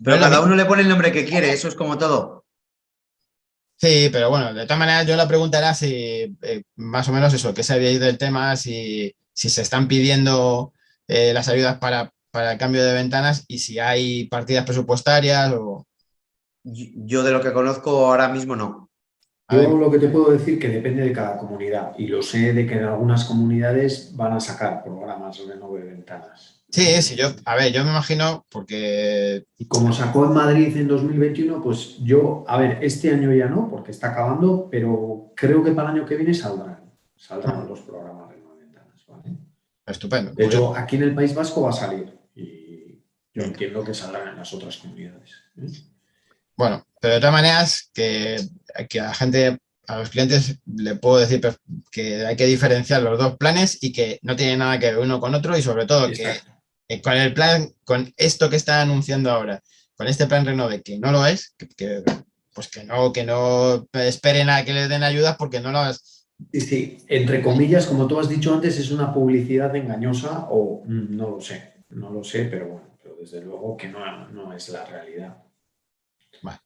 pero es lo cada mismo. uno le pone el nombre que quiere, eso es como todo. Sí, pero bueno, de todas maneras yo la pregunta era si más o menos eso, qué sabíais del tema, si se están pidiendo las ayudas para el cambio de ventanas y si hay partidas presupuestarias o... Yo de lo que conozco ahora mismo no. A Yo ver, lo que te puedo decir que depende de cada comunidad y lo sé de que en algunas comunidades van a sacar programas Renove de ventanas. sí, a ver, yo me imagino porque... Y como sacó en Madrid en 2021, pues yo, a ver, este año ya no, porque está acabando, pero creo que para el año que viene saldrán los programas Renove de ventanas, ¿vale? Estupendo. De Pues hecho, aquí en el País Vasco va a salir y yo Venga. entiendo que saldrán en las otras comunidades. bueno, pero de todas maneras que a la gente, a los clientes le puedo decir que hay que diferenciar los dos planes y que no tienen nada que ver uno con otro y sobre todo que Exacto. con el plan, con esto que están anunciando ahora, con este plan Renove, que no lo es, pues que no esperen a que les den ayudas porque no las... Sí, sí, entre comillas, como tú has dicho antes, es una publicidad engañosa o no lo sé, pero bueno, pero desde luego que no es la realidad. Bueno,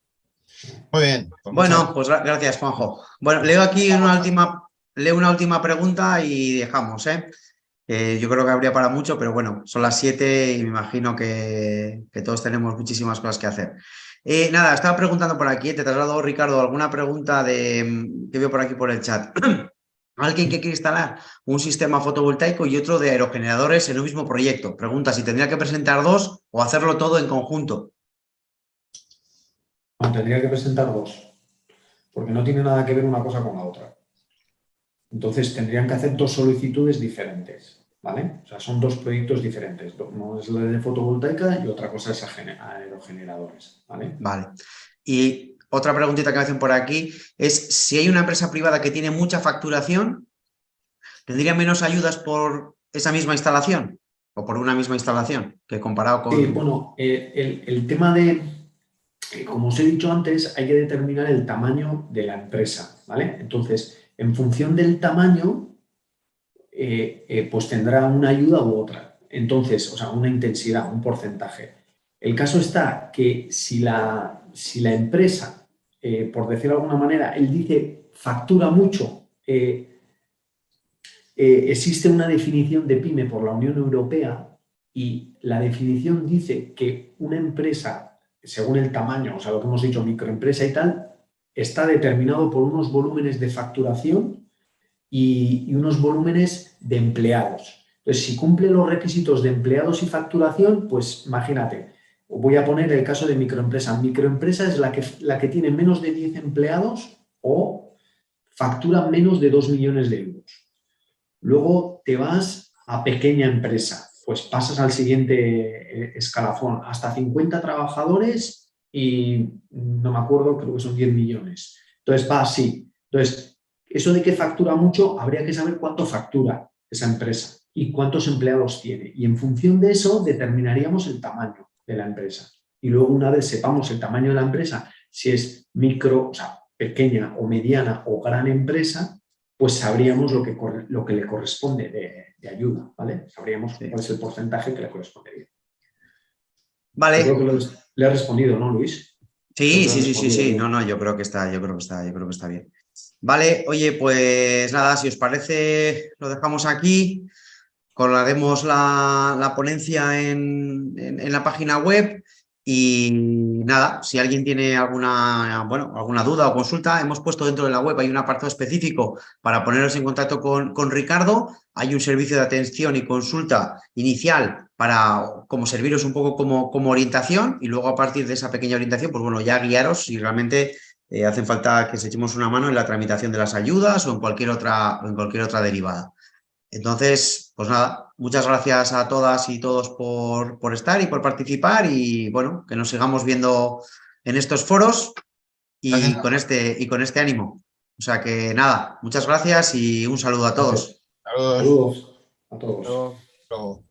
muy bien. Pues Bueno, pues gracias, Juanjo. Bueno, leo aquí una última pregunta y dejamos, ¿eh? Yo creo que habría para mucho, pero bueno, son las 7 y me imagino que todos tenemos muchísimas cosas que hacer. Nada, estaba preguntando por aquí, te traslado, Ricardo, alguna pregunta que veo por aquí por el chat. Alguien que quiere instalar un sistema fotovoltaico y otro de aerogeneradores en un mismo proyecto. Pregunta si tendría que presentar dos o hacerlo todo en conjunto. No, tendría que presentar dos, porque no tiene nada que ver una cosa con la otra. Entonces tendrían que hacer dos solicitudes diferentes, ¿vale? O sea, son dos proyectos diferentes. Uno es la de fotovoltaica y otra cosa es aerogeneradores, ¿vale? Vale. Y otra preguntita que me hacen por aquí es si hay una empresa privada que tiene mucha facturación, ¿tendría menos ayudas por esa misma instalación o por una misma instalación que comparado con... Bueno, el tema como os he dicho antes, hay que determinar el tamaño de la empresa, ¿vale? Entonces, en función del tamaño, pues tendrá una ayuda u otra. Entonces, o sea, una intensidad, un porcentaje. El caso está que si la empresa, por decirlo de alguna manera, él dice factura mucho, existe una definición de PYME por la Unión Europea y la definición dice que una empresa, según el tamaño, o sea, lo que hemos dicho, microempresa y tal, está determinado por unos volúmenes de facturación y unos volúmenes de empleados. Entonces, si cumple los requisitos de empleados y facturación, pues imagínate, voy a poner el caso de microempresa. Microempresa es la que tiene menos de 10 empleados o factura menos de 2 millones de euros. Luego te vas a pequeña empresa, pues pasas al siguiente escalafón, hasta 50 trabajadores y no me acuerdo, creo que son 10 millones. Entonces va así. Entonces, eso de que factura mucho, habría que saber cuánto factura esa empresa y cuántos empleados tiene. Y en función de eso determinaríamos el tamaño de la empresa. Y luego, una vez sepamos el tamaño de la empresa, si es micro, o sea, pequeña o mediana o gran empresa, pues sabríamos lo que le corresponde de ayuda, ¿vale? Sabríamos cuál es el porcentaje que le correspondería. Vale. Yo creo que le he respondido, ¿no, Luis? Sí. No, yo creo que está bien. Vale, oye, pues nada, si os parece, lo dejamos aquí. Colgaremos la ponencia en la página web y nada, si alguien tiene alguna duda o consulta, hemos puesto dentro de la web, hay un apartado específico para poneros en contacto con Ricardo. Hay un servicio de atención y consulta inicial para como serviros un poco como orientación y luego a partir de esa pequeña orientación, pues bueno, ya guiaros si realmente hacen falta que os echemos una mano en la tramitación de las ayudas o en cualquier otra derivada. Entonces, pues nada, muchas gracias a todas y todos por estar y por participar y bueno, que nos sigamos viendo en estos foros y con este ánimo. O sea que nada, muchas gracias y un saludo a todos. Saludos. Saludos a todos. Luego.